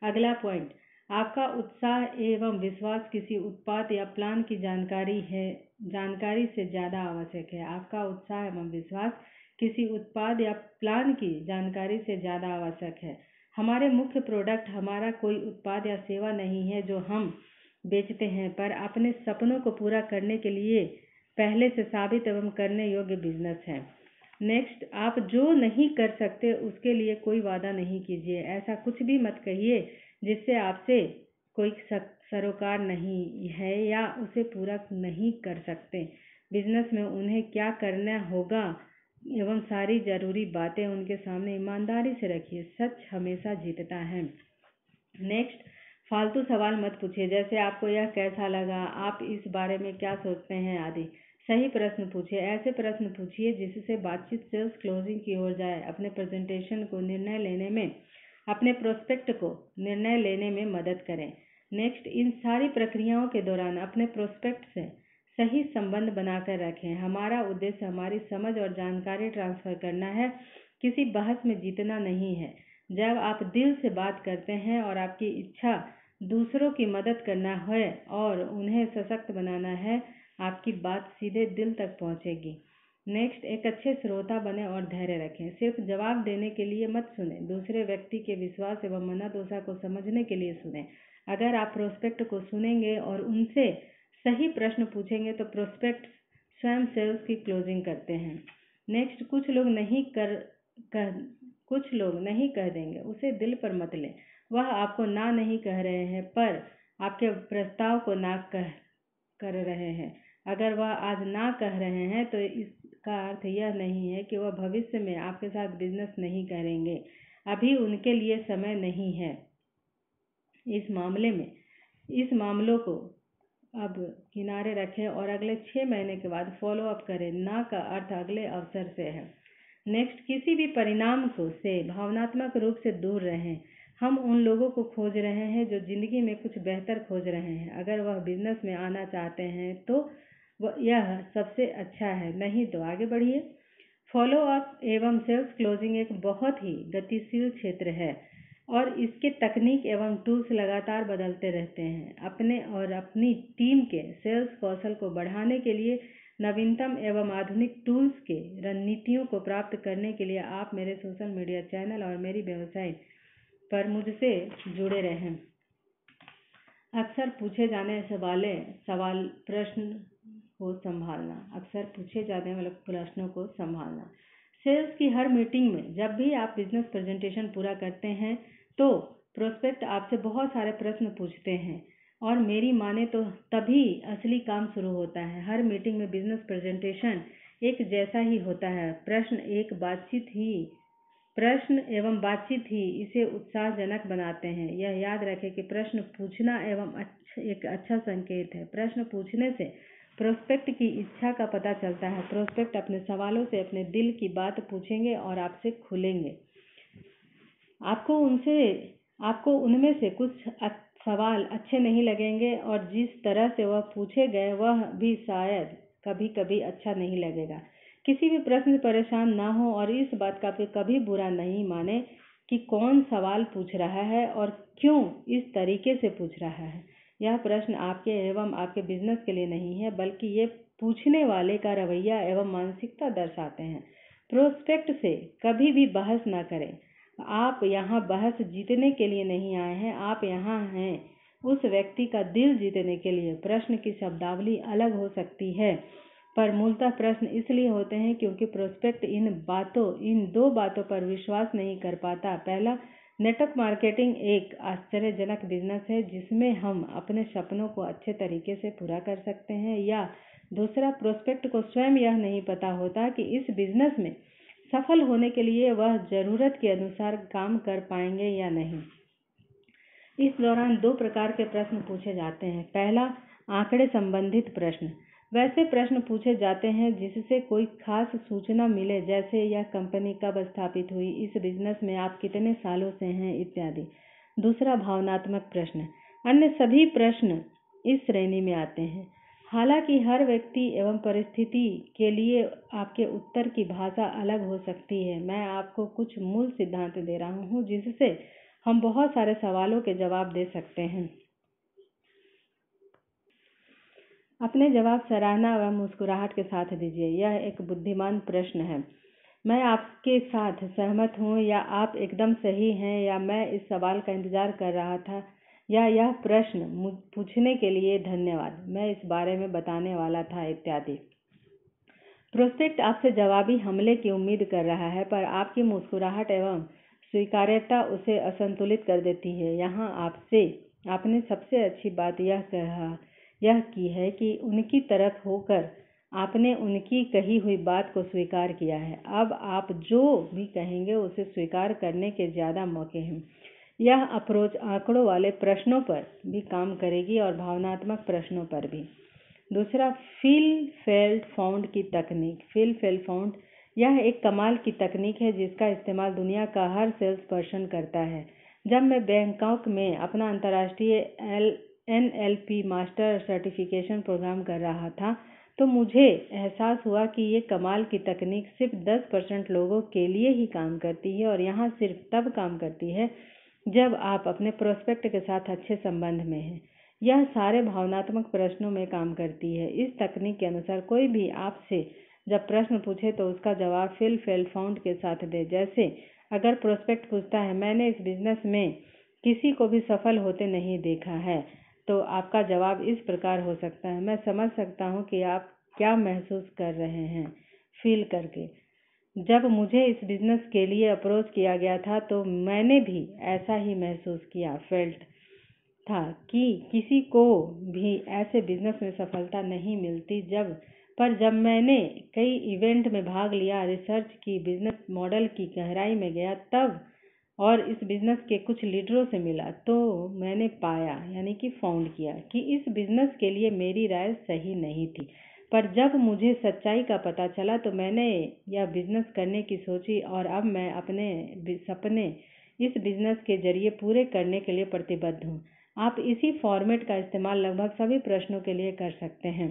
अगला पॉइंट, आपका उत्साह एवं विश्वास किसी उत्पाद या प्लान की जानकारी से ज़्यादा आवश्यक है। आपका उत्साह एवं विश्वास किसी उत्पाद या प्लान की जानकारी से ज़्यादा आवश्यक है। हमारे मुख्य प्रोडक्ट हमारा कोई उत्पाद या सेवा नहीं है जो हम बेचते हैं, पर अपने सपनों को पूरा करने के लिए पहले से साबित एवं करने योग्य बिजनेस है। नेक्स्ट, आप जो नहीं कर सकते उसके लिए कोई वादा नहीं कीजिए। ऐसा कुछ भी मत कहिए जिससे आपसे कोई सरोकार नहीं है या उसे पूरा नहीं कर सकते। बिजनेस में उन्हें क्या करना होगा एवं सारी जरूरी बातें उनके सामने ईमानदारी से रखिए। सच हमेशा जीतता है। नेक्स्ट, फालतू सवाल मत पूछिए, जैसे आपको यह कैसा लगा, आप इस बारे में क्या सोचते हैं आदि। सही प्रश्न पूछिए। ऐसे प्रश्न पूछिए जिससे बातचीत सेल्स क्लोजिंग की ओर जाए। अपने प्रेजेंटेशन को अपने प्रोस्पेक्ट को निर्णय लेने में मदद करें। नेक्स्ट, इन सारी प्रक्रियाओं के दौरान अपने प्रोस्पेक्ट से सही संबंध बनाकर रखें। हमारा उद्देश्य हमारी समझ और जानकारी ट्रांसफर करना है, किसी बहस में जीतना नहीं है। जब आप दिल से बात करते हैं और आपकी इच्छा दूसरों की मदद करना है और उन्हें सशक्त बनाना है, आपकी बात सीधे दिल तक पहुंचेगी। नेक्स्ट, एक अच्छे श्रोता बने और धैर्य रखें। सिर्फ जवाब देने के लिए मत सुने, दूसरे व्यक्ति के विश्वास एवं मनोदशा को समझने के लिए सुने। अगर आप प्रोस्पेक्ट को सुनेंगे और उनसे सही प्रश्न पूछेंगे तो प्रोस्पेक्ट स्वयं सेल्स की क्लोजिंग करते हैं। नेक्स्ट, कुछ लोग नहीं कह देंगे, उसे दिल पर मत लें। वह आपको ना नहीं कह रहे हैं पर आपके प्रस्ताव को ना कर रहे हैं। अगर वह आज ना कह रहे हैं तो इसका अर्थ यह नहीं है कि वह भविष्य में आपके साथ बिजनेस नहीं करेंगे। अभी उनके लिए समय नहीं है। इस मामलों को अब किनारे रखें और अगले 6 महीने के बाद फॉलो अप करें। ना का अर्थ अगले अवसर से है। नेक्स्ट, किसी भी परिणाम से भावनात्मक रूप से दूर रहें। हम उन लोगों को खोज रहे हैं जो जिंदगी में कुछ बेहतर खोज रहे हैं। अगर वह बिजनेस में आना चाहते हैं तो यह सबसे अच्छा है, नहीं तो आगे बढ़िए। फॉलो अप एवं सेल्स क्लोजिंग एक बहुत ही गतिशील क्षेत्र है और इसके तकनीक एवं टूल्स लगातार बदलते रहते हैं। अपने और अपनी टीम के सेल्स कौशल को बढ़ाने के लिए नवीनतम एवं आधुनिक टूल्स के रणनीतियों को प्राप्त करने के लिए आप मेरे सोशल मीडिया चैनल और मेरी वेबसाइट पर मुझसे जुड़े रहें। अक्सर पूछे जाने वाले प्रश्नों को संभालना। सेल्स की हर मीटिंग में जब भी आप बिजनेस प्रेजेंटेशन पूरा करते हैं तो प्रोस्पेक्ट आपसे बहुत सारे प्रश्न पूछते हैं और मेरी माने तो तभी असली काम शुरू होता है। हर मीटिंग में बिजनेस प्रेजेंटेशन एक जैसा ही होता है। प्रश्न एवं बातचीत ही इसे उत्साहजनक बनाते हैं। यह याद रखें कि प्रश्न पूछना एक अच्छा संकेत है। प्रश्न पूछने से प्रोस्पेक्ट की इच्छा का पता चलता है। प्रोस्पेक्ट अपने सवालों से अपने दिल की बात पूछेंगे और आपसे खुलेंगे। आपको उनमें से कुछ सवाल अच्छे नहीं लगेंगे और जिस तरह से वह पूछे गए वह भी शायद कभी कभी अच्छा नहीं लगेगा। किसी भी प्रश्न से परेशान ना हो और इस बात का कभी बुरा नहीं माने कि कौन सवाल पूछ रहा है और क्यों इस तरीके से पूछ रहा है। यह प्रश्न आपके एवं आपके बिजनेस के लिए नहीं है, बल्कि ये पूछने वाले का रवैया एवं मानसिकता दर्शाते हैं। प्रोस्पेक्ट से कभी भी बहस ना करें। आप यहाँ बहस जीतने के लिए नहीं आए हैं, आप यहाँ हैं उस व्यक्ति का दिल जीतने के लिए। प्रश्न की शब्दावली अलग हो सकती है, पर मूलतः प्रश्न इसलिए होते हैं क्योंकि प्रोस्पेक्ट इन दो बातों पर विश्वास नहीं कर पाता। पहला, नेटवर्क मार्केटिंग एक आश्चर्यजनक बिजनेस है जिसमें हम अपने सपनों को अच्छे तरीके से पूरा कर सकते हैं, या दूसरा, प्रोस्पेक्ट को स्वयं यह नहीं पता होता कि इस बिजनेस में सफल होने के लिए वह जरूरत के अनुसार काम कर पाएंगे या नहीं। इस दौरान दो प्रकार के प्रश्न पूछे जाते हैं। पहला, आंकड़े संबंधित प्रश्न। वैसे प्रश्न पूछे जाते हैं जिससे कोई खास सूचना मिले, जैसे यह कंपनी कब स्थापित हुई, इस बिजनेस में आप कितने सालों से हैं, इत्यादि। दूसरा, भावनात्मक प्रश्न। अन्य सभी प्रश्न इस श्रेणी में आते हैं। हालांकि हर व्यक्ति एवं परिस्थिति के लिए आपके उत्तर की भाषा अलग हो सकती है। मैं आपको कुछ मूल सिद्धांत दे रहा हूँ जिससे हम बहुत सारे सवालों के जवाब दे सकते हैं। अपने जवाब सराहना व मुस्कुराहट के साथ दीजिए। यह एक बुद्धिमान प्रश्न है। मैं आपके साथ सहमत हूँ, या आप एकदम सही हैं, या मैं इस सवाल का इंतजार कर रहा था, या यह प्रश्न पूछने के लिए धन्यवाद, मैं इस बारे में बताने वाला था, इत्यादि। प्रोस्पेक्ट आपसे जवाबी हमले की उम्मीद कर रहा है, पर आपकी मुस्कुराहट एवं स्वीकार्यता उसे असंतुलित कर देती है। यहाँ आपने सबसे अच्छी बात यह की है कि उनकी तरफ होकर आपने उनकी कही हुई बात को स्वीकार किया है। अब आप जो भी कहेंगे उसे स्वीकार करने के ज़्यादा मौके हैं। यह अप्रोच आंकड़ों वाले प्रश्नों पर भी काम करेगी और भावनात्मक प्रश्नों पर भी। दूसरा, फील फेल्ट फाउंड की तकनीक। फील फेल्ट फाउंड यह एक कमाल की तकनीक है जिसका इस्तेमाल दुनिया का हर सेल्स पर्सन करता है। जब मैं बैंकॉक में अपना अंतर्राष्ट्रीय NLP मास्टर सर्टिफिकेशन प्रोग्राम कर रहा था तो मुझे एहसास हुआ कि ये कमाल की तकनीक सिर्फ 10% लोगों के लिए ही काम करती है, और यहाँ सिर्फ तब काम करती है जब आप अपने प्रोस्पेक्ट के साथ अच्छे संबंध में हैं। यह सारे भावनात्मक प्रश्नों में काम करती है। इस तकनीक के अनुसार कोई भी आपसे जब प्रश्न पूछे तो उसका जवाब फील फेल्ट फाउंड के साथ दे। जैसे अगर प्रोस्पेक्ट पूछता है, मैंने इस बिजनेस में किसी को भी सफल होते नहीं देखा है, तो आपका जवाब इस प्रकार हो सकता है, मैं समझ सकता हूँ कि आप क्या महसूस कर रहे हैं। फील करके, जब मुझे इस बिजनेस के लिए अप्रोच किया गया था तो मैंने भी ऐसा ही महसूस किया, फेल्ट था कि किसी को भी ऐसे बिजनेस में सफलता नहीं मिलती। जब मैंने कई इवेंट में भाग लिया, रिसर्च की, बिजनेस मॉडल की गहराई में गया तब और इस बिजनेस के कुछ लीडरों से मिला, तो मैंने पाया यानी कि फाउंड किया कि इस बिजनेस के लिए मेरी राय सही नहीं थी। पर जब मुझे सच्चाई का पता चला तो मैंने यह बिजनेस करने की सोची और अब मैं अपने सपने इस बिजनेस के जरिए पूरे करने के लिए प्रतिबद्ध हूँ। आप इसी फॉर्मेट का इस्तेमाल लगभग सभी प्रश्नों के लिए कर सकते हैं।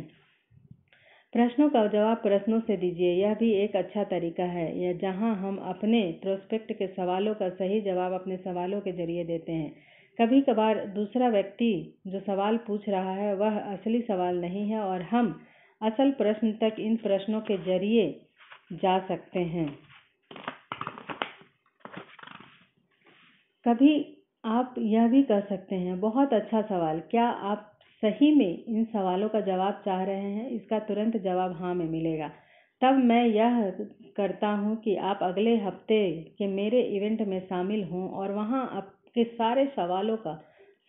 प्रश्नों का जवाब प्रश्नों से दीजिए। यह भी एक अच्छा तरीका है जहां हम अपने प्रोस्पेक्ट के सवालों का सही जवाब अपने सवालों के जरिए देते हैं। कभी कभार दूसरा व्यक्ति जो सवाल पूछ रहा है वह असली सवाल नहीं है और हम असल प्रश्न तक इन प्रश्नों के जरिए जा सकते हैं। कभी आप यह भी कह सकते हैं, बहुत अच्छा सवाल, क्या आप सही में इन सवालों का जवाब चाह रहे हैं? इसका तुरंत जवाब हाँ में मिलेगा। तब मैं यह करता हूँ कि आप अगले हफ्ते के मेरे इवेंट में शामिल हों और वहाँ आपके सारे सवालों का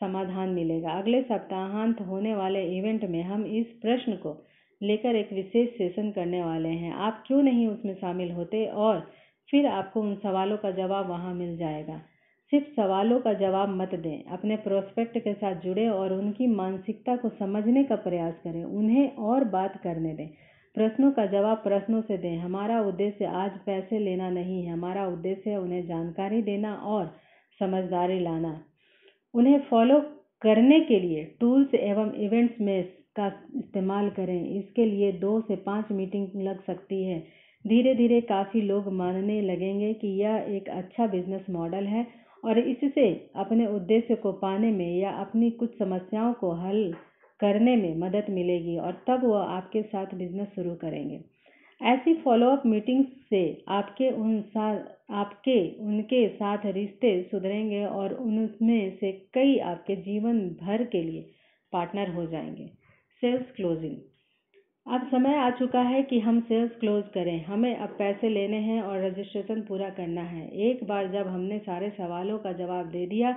समाधान मिलेगा। अगले सप्ताहांत होने वाले इवेंट में हम इस प्रश्न को लेकर एक विशेष सेशन करने वाले हैं। आप क्यों नहीं उसमें शामिल होते और फिर आपको उन सवालों का जवाब वहाँ मिल जाएगा। सिर्फ सवालों का जवाब मत दें, अपने प्रोस्पेक्ट के साथ जुड़े और उनकी मानसिकता को समझने का प्रयास करें, उन्हें और बात करने दें। प्रश्नों का जवाब प्रश्नों से दें। हमारा उद्देश्य आज पैसे लेना नहीं है, हमारा उद्देश्य है उन्हें जानकारी देना और समझदारी लाना। उन्हें फॉलो करने के लिए टूल्स एवं इवेंट्स में का इस्तेमाल करें। इसके लिए 2 से 5 मीटिंग लग सकती है। धीरे धीरे काफ़ी लोग मानने लगेंगे कि यह एक अच्छा बिजनेस मॉडल है और इससे अपने उद्देश्य को पाने में या अपनी कुछ समस्याओं को हल करने में मदद मिलेगी और तब वह आपके साथ बिजनेस शुरू करेंगे। ऐसी फॉलोअप मीटिंग्स से आपके उनके साथ रिश्ते सुधरेंगे और उनमें से कई आपके जीवन भर के लिए पार्टनर हो जाएंगे। Sales closing. अब समय आ चुका है कि हम सेल्स क्लोज करें। हमें अब पैसे लेने हैं और रजिस्ट्रेशन पूरा करना है। एक बार जब हमने सारे सवालों का जवाब दे दिया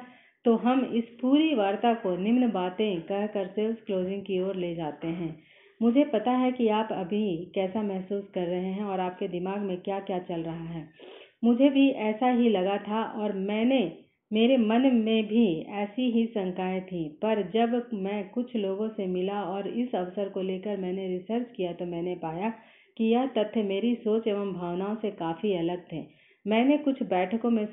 तो हम इस पूरी वार्ता को निम्न बातें कहकर सेल्स क्लोजिंग की ओर ले जाते हैं। मुझे पता है कि आप अभी कैसा महसूस कर रहे हैं और आपके दिमाग में क्या क्या चल रहा है। मुझे भी ऐसा ही लगा था और मेरे मन में भी ऐसी ही शंकाएं थीं, पर जब मैं कुछ लोगों से मिला और इस अवसर को लेकर मैंने रिसर्च किया तो मैंने पाया कि यह तथ्य मेरी सोच एवं भावनाओं से काफ़ी अलग थे। मैं कुछ बैठकों में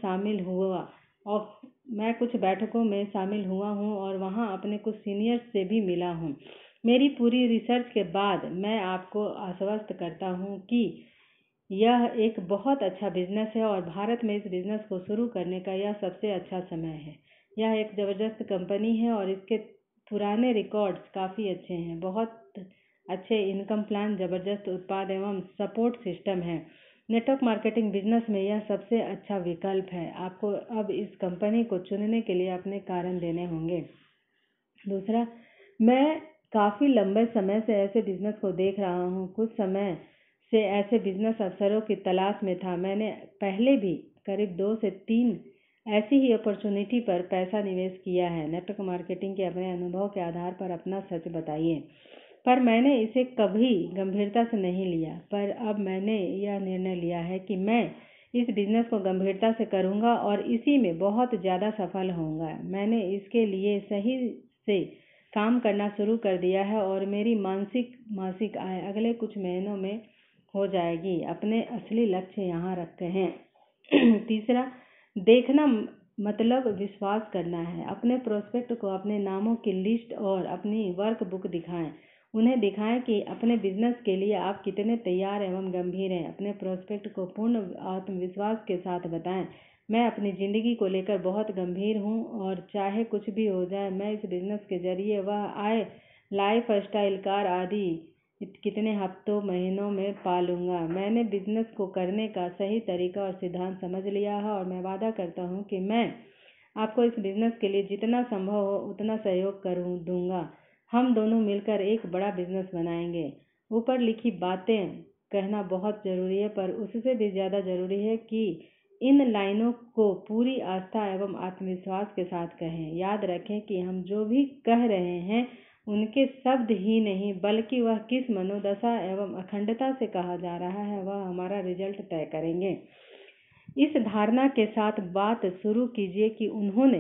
शामिल हुआ हूँ और वहाँ अपने कुछ सीनियर्स से भी मिला हूँ। मेरी पूरी रिसर्च के बाद मैं आपको आश्वस्त करता हूँ कि यह एक बहुत अच्छा बिजनेस है और भारत में इस बिजनेस को शुरू करने का यह सबसे अच्छा समय है। यह एक ज़बरदस्त कंपनी है और इसके पुराने रिकॉर्ड्स काफ़ी अच्छे हैं। बहुत अच्छे इनकम प्लान, ज़बरदस्त उत्पाद एवं सपोर्ट सिस्टम है। नेटवर्क मार्केटिंग बिजनेस में यह सबसे अच्छा विकल्प है। आपको अब इस कंपनी को चुनने के लिए अपने कारण देने होंगे। दूसरा, मैं काफ़ी लंबे समय से ऐसे बिजनेस को देख रहा हूँ। कुछ समय से ऐसे बिजनेस अवसरों की तलाश में था। मैंने पहले भी करीब 2 से 3 ऐसी ही अपॉर्चुनिटी पर पैसा निवेश किया है। नेटवर्क मार्केटिंग के अपने अनुभव के आधार पर अपना सच बताइए। पर मैंने इसे कभी गंभीरता से नहीं लिया। पर अब मैंने यह निर्णय लिया है कि मैं इस बिजनेस को गंभीरता से करूँगा और इसी में बहुत ज़्यादा सफल होऊंगा। मैंने इसके लिए सही से काम करना शुरू कर दिया है और मेरी मासिक आय अगले कुछ महीनों में हो जाएगी। अपने असली लक्ष्य यहाँ रखते हैं। तीसरा, देखना मतलब विश्वास करना है। अपने प्रोस्पेक्ट को अपने नामों की लिस्ट और अपनी वर्क बुक दिखाएं। उन्हें दिखाएं कि अपने बिजनेस के लिए आप कितने तैयार एवं गंभीर हैं। अपने प्रोस्पेक्ट को पूर्ण आत्मविश्वास के साथ बताएं, मैं अपनी ज़िंदगी को लेकर बहुत गंभीर हूँ और चाहे कुछ भी हो जाए, मैं इस बिजनेस के जरिए वह आय, लाइफ स्टाइल, कार आदि कितने हफ्तों महीनों में पा लूँगा। मैंने बिजनेस को करने का सही तरीका और सिद्धांत समझ लिया है और मैं वादा करता हूँ कि मैं आपको इस बिजनेस के लिए जितना संभव हो उतना सहयोग दूंगा। हम दोनों मिलकर एक बड़ा बिजनेस बनाएंगे। ऊपर लिखी बातें कहना बहुत ज़रूरी है, पर उससे भी ज़्यादा ज़रूरी है कि इन लाइनों को पूरी आस्था एवं आत्मविश्वास के साथ कहें। याद रखें कि हम जो भी कह रहे हैं उनके शब्द ही नहीं, बल्कि वह किस मनोदशा एवं अखंडता से कहा जा रहा है, वह हमारा रिजल्ट तय करेंगे। इस धारणा के साथ बात शुरू कीजिए कि उन्होंने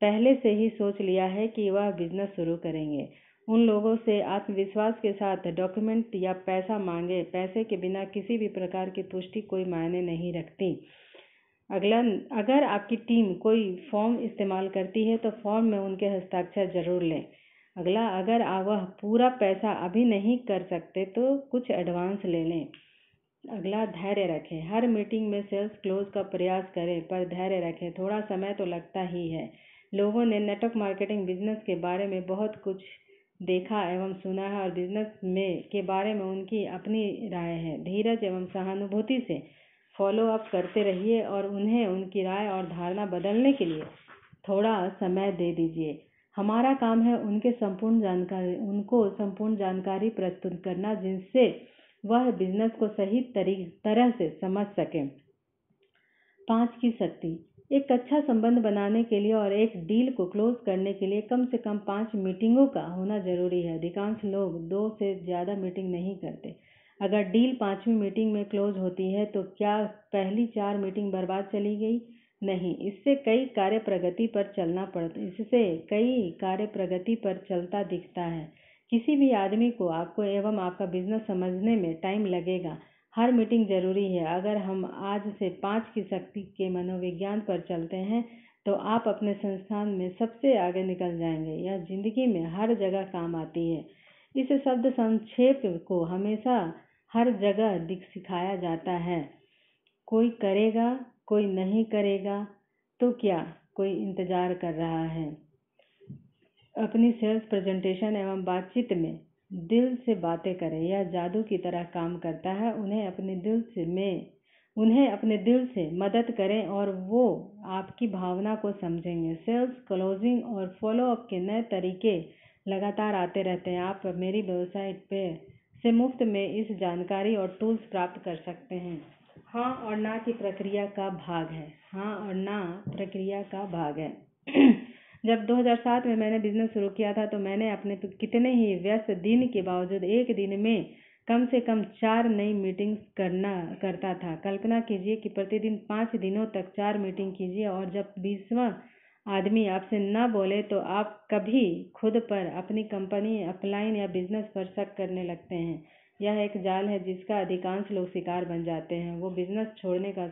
पहले से ही सोच लिया है कि वह बिजनेस शुरू करेंगे। उन लोगों से आत्मविश्वास के साथ डॉक्यूमेंट या पैसा मांगे। पैसे के बिना किसी भी प्रकार की पुष्टि कोई मायने नहीं रखती। अगला, अगर आपकी टीम कोई फॉर्म इस्तेमाल करती है तो फॉर्म में उनके हस्ताक्षर जरूर लें। अगला, अगर वह पूरा पैसा अभी नहीं कर सकते तो कुछ एडवांस ले लें। अगला, धैर्य रखें। हर मीटिंग में सेल्स क्लोज का प्रयास करें, पर धैर्य रखें। थोड़ा समय तो लगता ही है। लोगों ने नेटवर्क मार्केटिंग बिजनेस के बारे में बहुत कुछ देखा एवं सुना है और बिजनेस में के बारे में उनकी अपनी राय है। धीरज एवं सहानुभूति से फॉलो अप करते रहिए और उन्हें उनकी राय और धारणा बदलने के लिए थोड़ा समय दे दीजिए। हमारा काम है उनको संपूर्ण जानकारी प्रस्तुत करना, जिससे वह बिजनेस को सही तरह से समझ सकें। 5 की शक्ति। एक अच्छा संबंध बनाने के लिए और एक डील को क्लोज करने के लिए कम से कम 5 मीटिंगों का होना जरूरी है। अधिकांश लोग 2 से ज़्यादा मीटिंग नहीं करते। अगर डील 5वीं मीटिंग में क्लोज होती है तो क्या पहली 4 मीटिंग बर्बाद चली गई? नहीं, इससे कई कार्य प्रगति पर चलता दिखता है। किसी भी आदमी को आपको एवं आपका बिजनेस समझने में टाइम लगेगा। हर मीटिंग जरूरी है। अगर हम आज से 5 की शक्ति के मनोविज्ञान पर चलते हैं तो आप अपने संस्थान में सबसे आगे निकल जाएंगे। यह जिंदगी में हर जगह काम आती है। इस शब्द संक्षेप को हमेशा हर जगह सिखाया जाता है। कोई करेगा, कोई नहीं करेगा, तो क्या कोई इंतजार कर रहा है? अपनी सेल्स प्रेजेंटेशन एवं बातचीत में दिल से बातें करें। यह जादू की तरह काम करता है। उन्हें अपने दिल से मदद करें और वो आपकी भावना को समझेंगे। सेल्स क्लोजिंग और फॉलोअप के नए तरीके लगातार आते रहते हैं। आप मेरी वेबसाइट से मुफ्त में इस जानकारी और टूल्स प्राप्त कर सकते हैं। हाँ और ना की प्रक्रिया का भाग है। हाँ और ना प्रक्रिया का भाग है। जब 2007 में मैंने बिजनेस शुरू किया था तो मैंने अपने कितने ही व्यस्त दिन के बावजूद एक दिन में कम से कम 4 नई मीटिंग्स करता था। कल्पना कीजिए कि प्रतिदिन 5 दिनों तक 4 मीटिंग कीजिए और जब 20वां आदमी आपसे न बोले तो आप कभी खुद पर, अपनी कंपनी, अपलाइन या बिजनेस पर शक करने लगते हैं। यह एक जाल है जिसका अधिकांश लोग शिकार बन जाते हैं। वो बिजनेस छोड़ने का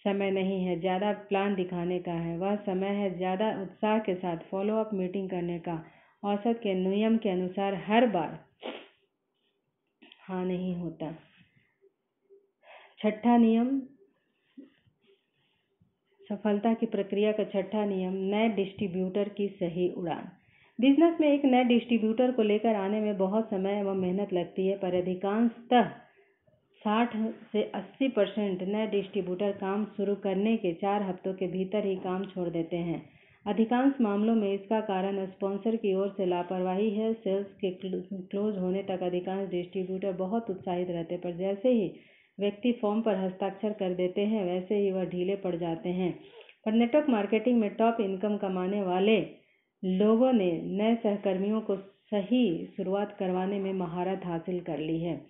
समय नहीं है, ज़्यादा प्लान दिखाने का है। वह समय है ज़्यादा उत्साह के साथ फॉलोअप मीटिंग करने का। औसत के नियम के अनुसार हर बार हाँ नहीं होता। छठा नियम, सफलता की प्रक्रिया का छठा नियम, नए डिस्ट्रीब्यूटर की सही उड़ान। बिजनेस में एक नए डिस्ट्रीब्यूटर को लेकर आने में बहुत समय एवं मेहनत लगती है, पर अधिकांशतः 60 से 80% नए डिस्ट्रीब्यूटर काम शुरू करने के 4 हफ्तों के भीतर ही काम छोड़ देते हैं। अधिकांश मामलों में इसका कारण स्पॉन्सर की ओर से लापरवाही है। सेल्स के क्लोज होने तक अधिकांश डिस्ट्रीब्यूटर बहुत उत्साहित रहते, पर जैसे ही व्यक्ति फॉर्म पर हस्ताक्षर कर देते हैं वैसे ही वह ढीले पड़ जाते हैं। पर नेटवर्क मार्केटिंग में टॉप इनकम कमाने वाले लोगों ने नए सहकर्मियों को सही शुरुआत करवाने में महारत हासिल कर ली है।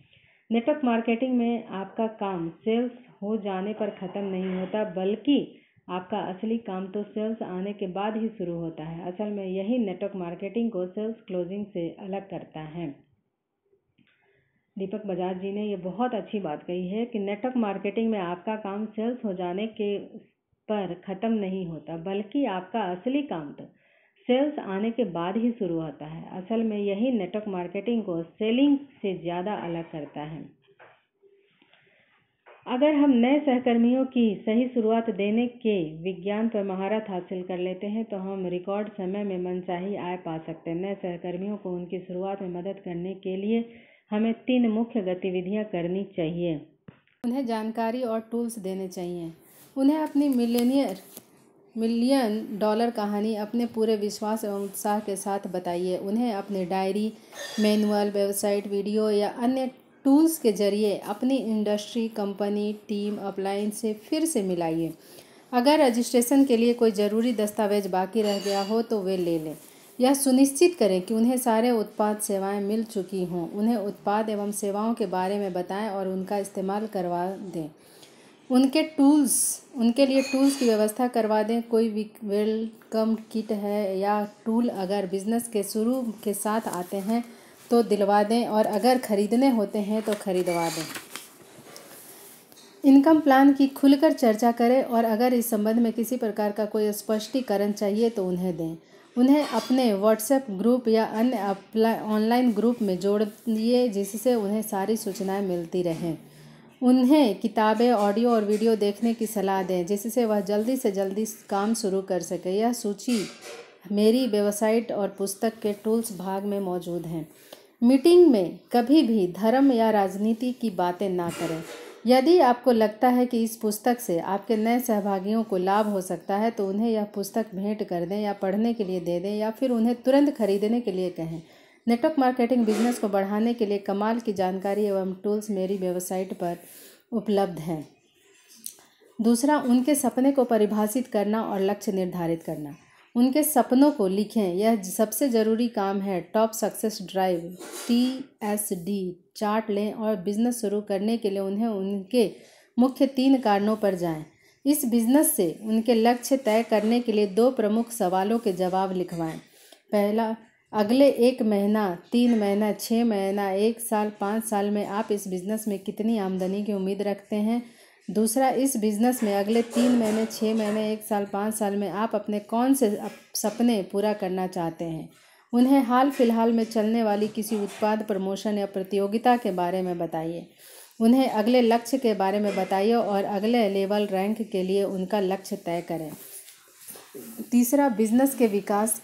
नेटवर्क मार्केटिंग में आपका काम सेल्स हो जाने पर ख़त्म नहीं होता, बल्कि आपका असली काम तो सेल्स आने के बाद ही शुरू होता है। असल में यही नेटवर्क मार्केटिंग को सेल्स क्लोजिंग से अलग करता है। दीपक बजाज जी ने ये बहुत अच्छी बात कही है कि नेटवर्क मार्केटिंग में आपका काम सेल्स हो जाने के पर ख़त्म नहीं होता, बल्कि आपका असली काम तो सेल्स आने के बाद ही शुरू होता है। असल में यही नेटवर्क मार्केटिंग को सेलिंग से ज़्यादा अलग करता है। अगर हम नए सहकर्मियों की सही शुरुआत देने के विज्ञान पर महारत हासिल कर लेते हैं तो हम रिकॉर्ड समय में मनचाही आय पा सकते हैं। नए सहकर्मियों को उनकी शुरुआत में मदद करने के लिए हमें 3 मुख्य गतिविधियां करनी चाहिए। उन्हें जानकारी और टूल्स देने चाहिए। उन्हें अपनी $1 मिलियन कहानी अपने पूरे विश्वास एवं उत्साह के साथ बताइए। उन्हें अपनी डायरी, मैनुअल, वेबसाइट, वीडियो या अन्य टूल्स के जरिए अपनी इंडस्ट्री, कंपनी, टीम, अपलाइन से फिर से मिलाइए। अगर रजिस्ट्रेशन के लिए कोई ज़रूरी दस्तावेज बाकी रह गया हो तो वे ले लें। यह सुनिश्चित करें कि उन्हें सारे उत्पाद सेवाएं मिल चुकी हों। उन्हें उत्पाद एवं सेवाओं के बारे में बताएं और उनका इस्तेमाल करवा दें। उनके लिए टूल्स की व्यवस्था करवा दें। कोई वेलकम किट है या टूल अगर बिजनेस के शुरू के साथ आते हैं तो दिलवा दें, और अगर खरीदने होते हैं तो खरीदवा दें। इनकम प्लान की खुलकर चर्चा करें और अगर इस संबंध में किसी प्रकार का कोई स्पष्टीकरण चाहिए तो उन्हें दें। उन्हें अपने व्हाट्सएप ग्रुप या अन्य ऑनलाइन ग्रुप में जोड़िए जिससे उन्हें सारी सूचनाएं मिलती रहें। उन्हें किताबें, ऑडियो और वीडियो देखने की सलाह दें जिससे वह जल्दी से जल्दी काम शुरू कर सके। यह सूची मेरी वेबसाइट और पुस्तक के टूल्स भाग में मौजूद हैं। मीटिंग में कभी भी धर्म या राजनीति की बातें ना करें। यदि आपको लगता है कि इस पुस्तक से आपके नए सहभागियों को लाभ हो सकता है तो उन्हें यह पुस्तक भेंट कर दें या पढ़ने के लिए दे दें या फिर उन्हें तुरंत खरीदने के लिए कहें। नेटवर्क मार्केटिंग बिजनेस को बढ़ाने के लिए कमाल की जानकारी एवं टूल्स मेरी वेबसाइट पर उपलब्ध हैं। दूसरा, उनके सपने को परिभाषित करना और लक्ष्य निर्धारित करना। उनके सपनों को लिखें, यह सबसे ज़रूरी काम है। Top success drive TSD chart लें और बिजनेस शुरू करने के लिए उन्हें उनके मुख्य 3 कारणों पर जाएं। इस बिजनेस से उनके लक्ष्य तय करने के लिए 2 प्रमुख सवालों के जवाब लिखवाएं। पहला, अगले 1 महीना, 3 महीना, 6 महीना, 1 साल, 5 साल में आप इस बिज़नेस में कितनी आमदनी की उम्मीद रखते हैं। दूसरा, इस बिज़नेस में अगले 3 महीने, 6 महीने, 1 साल, 5 साल में आप अपने कौन से सपने पूरा करना चाहते हैं। उन्हें हाल फिलहाल में चलने वाली किसी उत्पाद, प्रमोशन या प्रतियोगिता के बारे में बताइए। उन्हें अगले लक्ष्य के बारे में बताइए और अगले लेवल रैंक के लिए उनका लक्ष्य तय करें। तीसरा, बिजनेस के विकास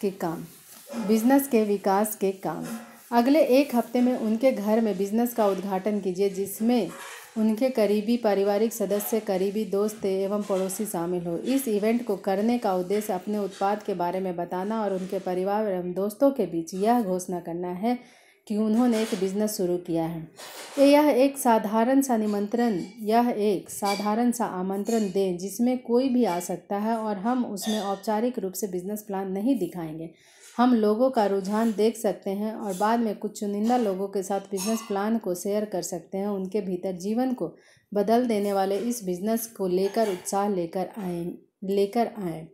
के काम। अगले 1 हफ्ते में उनके घर में बिजनेस का उद्घाटन कीजिए जिसमें उनके करीबी पारिवारिक सदस्य, करीबी दोस्त एवं पड़ोसी शामिल हो। इस इवेंट को करने का उद्देश्य अपने उत्पाद के बारे में बताना और उनके परिवार एवं दोस्तों के बीच यह घोषणा करना है कि उन्होंने एक बिजनेस शुरू किया है। यह एक साधारण सा आमंत्रण दें जिसमें कोई भी आ सकता है और हम उसमें औपचारिक रूप से बिजनेस प्लान नहीं दिखाएंगे। हम लोगों का रुझान देख सकते हैं और बाद में कुछ चुनिंदा लोगों के साथ बिजनेस प्लान को शेयर कर सकते हैं। उनके भीतर जीवन को बदल देने वाले इस बिजनेस को लेकर उत्साह लेकर आएं।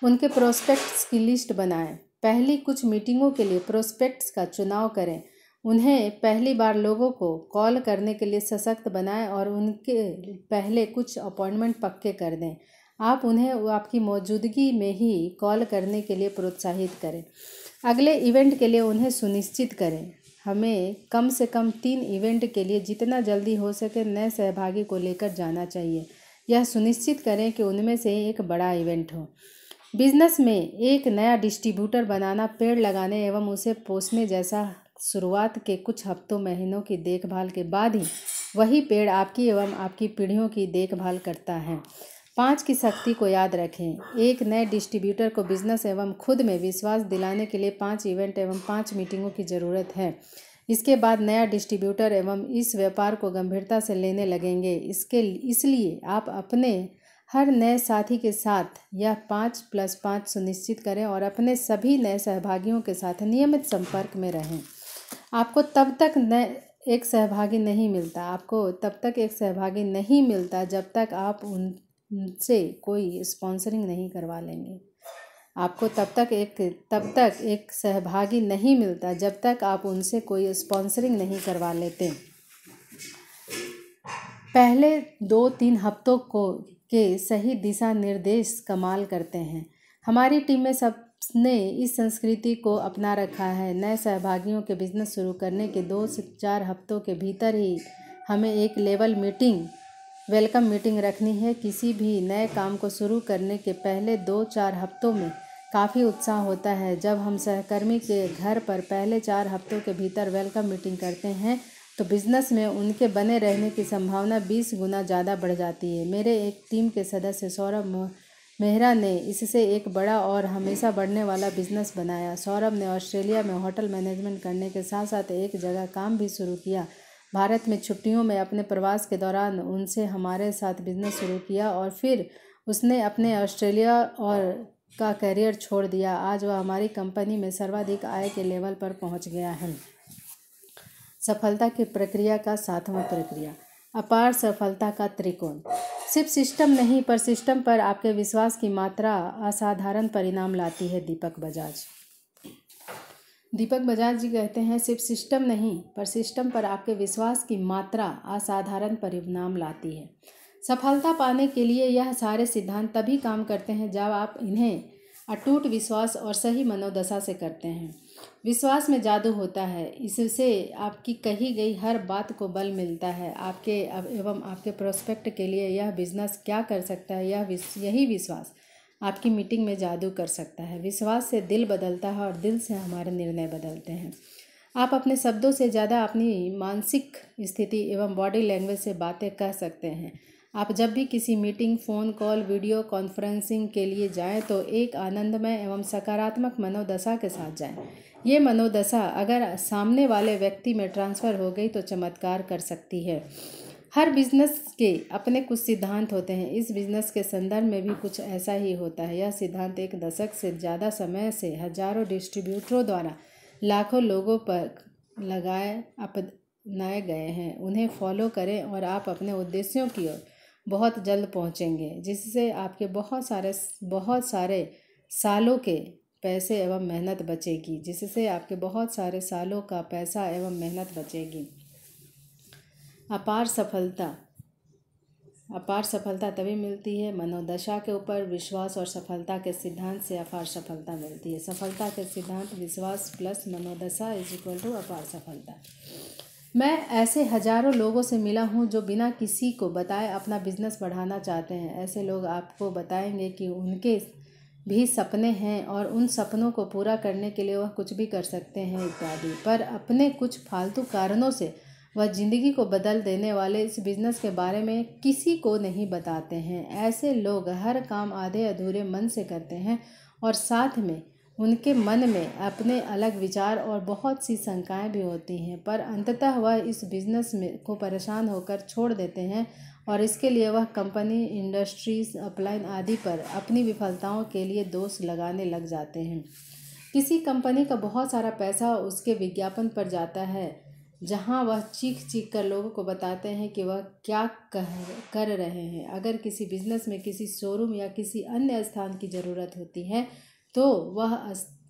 उनके प्रोस्पेक्ट्स की लिस्ट बनाएं। पहली कुछ मीटिंगों के लिए प्रोस्पेक्ट्स का चुनाव करें। उन्हें पहली बार लोगों को कॉल करने के लिए सशक्त बनाएं और उनके पहले कुछ अपॉइंटमेंट पक्के कर दें। आप उन्हें आपकी मौजूदगी में ही कॉल करने के लिए प्रोत्साहित करें। अगले इवेंट के लिए उन्हें सुनिश्चित करें। हमें कम से कम 3 इवेंट के लिए जितना जल्दी हो सके नए सहभागी को लेकर जाना चाहिए। यह सुनिश्चित करें कि उनमें से एक बड़ा इवेंट हो। बिजनेस में एक नया डिस्ट्रीब्यूटर बनाना, पेड़ लगाने एवं उसे पोसने जैसा शुरुआत के कुछ हफ्तों, महीनों की देखभाल के बाद ही वही पेड़ आपकी एवं आपकी पीढ़ियों की देखभाल करता है। 5 की शक्ति को याद रखें। एक नए डिस्ट्रीब्यूटर को बिजनेस एवं खुद में विश्वास दिलाने के लिए 5 इवेंट एवं 5 मीटिंगों की ज़रूरत है। इसके बाद नया डिस्ट्रीब्यूटर एवं इस व्यापार को गंभीरता से लेने लगेंगे। इसलिए आप अपने हर नए साथी के साथ यह 5+5 सुनिश्चित करें और अपने सभी नए सहभागियों के साथ नियमित संपर्क में रहें। आपको तब तक एक सहभागी नहीं मिलता जब तक आप उनसे कोई स्पॉन्सरिंग नहीं करवा लेंगे। आपको तब तक एक सहभागी नहीं मिलता जब तक आप उनसे कोई स्पॉन्सरिंग नहीं करवा लेते। पहले 2-3 हफ्तों के सही दिशा निर्देश कमाल करते हैं। हमारी टीम में सबने इस संस्कृति को अपना रखा है। नए सहभागियों के बिजनेस शुरू करने के 2 से 4 हफ्तों के भीतर ही हमें एक वेलकम मीटिंग रखनी है। किसी भी नए काम को शुरू करने के पहले 2-4 हफ्तों में काफ़ी उत्साह होता है। जब हम सहकर्मी के घर पर पहले 4 हफ्तों के भीतर वेलकम मीटिंग करते हैं तो बिजनेस में उनके बने रहने की संभावना 20 गुना ज़्यादा बढ़ जाती है। मेरे एक टीम के सदस्य सौरभ मेहरा ने इससे एक बड़ा और हमेशा बढ़ने वाला बिजनेस बनाया। सौरभ ने ऑस्ट्रेलिया में होटल मैनेजमेंट करने के साथ साथ एक जगह काम भी शुरू किया। भारत में छुट्टियों में अपने प्रवास के दौरान उनसे हमारे साथ बिजनेस शुरू किया और फिर उसने अपने ऑस्ट्रेलिया का करियर छोड़ दिया। आज वह हमारी कंपनी में सर्वाधिक आय के लेवल पर पहुंच गया है। सफलता की प्रक्रिया का 7वां प्रक्रिया, अपार सफलता का त्रिकोण। सिर्फ सिस्टम नहीं पर सिस्टम पर आपके विश्वास की मात्रा असाधारण परिणाम लाती है। दीपक बजाज जी कहते हैं, सिर्फ सिस्टम नहीं पर सिस्टम पर आपके विश्वास की मात्रा असाधारण परिणाम लाती है। सफलता पाने के लिए यह सारे सिद्धांत तभी काम करते हैं जब आप इन्हें अटूट विश्वास और सही मनोदशा से करते हैं। विश्वास में जादू होता है। इससे आपकी कही गई हर बात को बल मिलता है। आपके प्रोस्पेक्ट के लिए यह बिजनेस क्या कर सकता है, यही विश्वास आपकी मीटिंग में जादू कर सकता है। विश्वास से दिल बदलता है और दिल से हमारे निर्णय बदलते हैं। आप अपने शब्दों से ज़्यादा अपनी मानसिक स्थिति एवं बॉडी लैंग्वेज से बातें कह सकते हैं। आप जब भी किसी meeting, phone call, video conferencing के लिए जाएं तो एक आनंदमय एवं सकारात्मक मनोदशा के साथ जाएं। ये मनोदशा अगर सामने वाले व्यक्ति में ट्रांसफ़र हो गई तो चमत्कार कर सकती है। हर बिजनेस के अपने कुछ सिद्धांत होते हैं। इस बिजनेस के संदर्भ में भी कुछ ऐसा ही होता है। यह सिद्धांत एक दशक से ज़्यादा समय से हजारों डिस्ट्रीब्यूटरों द्वारा लाखों लोगों पर अपनाए गए हैं। उन्हें फॉलो करें और आप अपने उद्देश्यों की ओर बहुत जल्द पहुंचेंगे, जिससे आपके बहुत सारे सालों के पैसे एवं मेहनत बचेगी जिससे आपके बहुत सारे सालों का पैसा एवं मेहनत बचेगी। अपार सफलता तभी मिलती है मनोदशा के ऊपर विश्वास और सफलता के सिद्धांत से अपार सफलता मिलती है। सफलता के सिद्धांत विश्वास प्लस मनोदशा = अपार सफलता। मैं ऐसे हजारों लोगों से मिला हूँ जो बिना किसी को बताए अपना बिजनेस बढ़ाना चाहते हैं। ऐसे लोग आपको बताएंगे कि उनके भी सपने हैं और उन सपनों को पूरा करने के लिए वह कुछ भी कर सकते हैं इत्यादि, पर अपने कुछ फालतू कारणों से वह ज़िंदगी को बदल देने वाले इस बिज़नेस के बारे में किसी को नहीं बताते हैं। ऐसे लोग हर काम आधे अधूरे मन से करते हैं और साथ में उनके मन में अपने अलग विचार और बहुत सी शंकाएं भी होती हैं, पर अंततः वह इस बिज़नेस में को परेशान होकर छोड़ देते हैं और इसके लिए वह कंपनी, इंडस्ट्रीज, अपलाइन आदि पर अपनी विफलताओं के लिए दोष लगाने लग जाते हैं। किसी कंपनी का बहुत सारा पैसा उसके विज्ञापन पर जाता है, जहां वह चीख चीख कर लोगों को बताते हैं कि वह क्या कर रहे हैं। अगर किसी बिज़नेस में किसी शोरूम या किसी अन्य स्थान की ज़रूरत होती है तो वह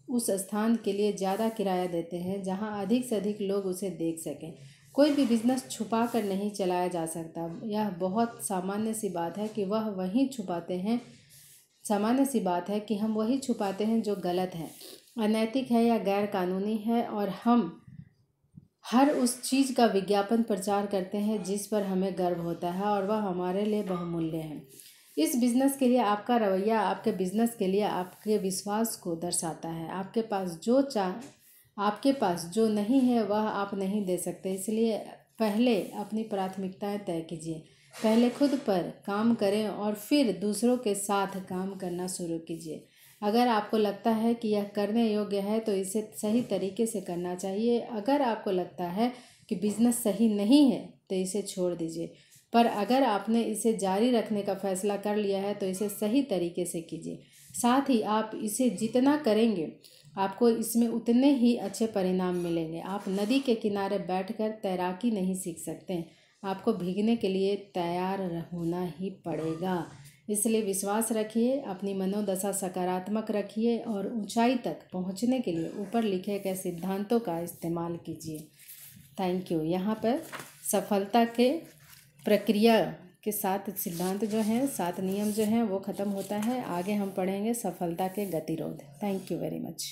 उस स्थान के लिए ज़्यादा किराया देते हैं जहां अधिक से अधिक लोग उसे देख सकें। कोई भी बिज़नेस छुपा कर नहीं चलाया जा सकता। यह बहुत सामान्य सी बात है कि हम वही छुपाते हैं जो गलत है, अनैतिक है या गैर कानूनी है, और हम हर उस चीज़ का विज्ञापन प्रचार करते हैं जिस पर हमें गर्व होता है और वह हमारे लिए बहुमूल्य है। इस बिज़नेस के लिए आपका रवैया आपके बिज़नेस के लिए आपके विश्वास को दर्शाता है। आपके पास जो नहीं है वह आप नहीं दे सकते, इसलिए पहले अपनी प्राथमिकताएं तय कीजिए। पहले खुद पर काम करें और फिर दूसरों के साथ काम करना शुरू कीजिए। अगर आपको लगता है कि यह करने योग्य है तो इसे सही तरीके से करना चाहिए। अगर आपको लगता है कि बिज़नेस सही नहीं है तो इसे छोड़ दीजिए, पर अगर आपने इसे जारी रखने का फैसला कर लिया है तो इसे सही तरीके से कीजिए। साथ ही आप इसे जितना करेंगे आपको इसमें उतने ही अच्छे परिणाम मिलेंगे। आप नदी के किनारे बैठकर तैराकी नहीं सीख सकते, आपको भीगने के लिए तैयार होना ही पड़ेगा। इसलिए विश्वास रखिए, अपनी मनोदशा सकारात्मक रखिए और ऊंचाई तक पहुंचने के लिए ऊपर लिखे गए सिद्धांतों का इस्तेमाल कीजिए। Thank you. यहाँ पर सफलता के प्रक्रिया के 7 सिद्धांत जो हैं, 7 नियम जो हैं वो ख़त्म होता है। आगे हम पढ़ेंगे सफलता के गतिरोध। Thank you very much.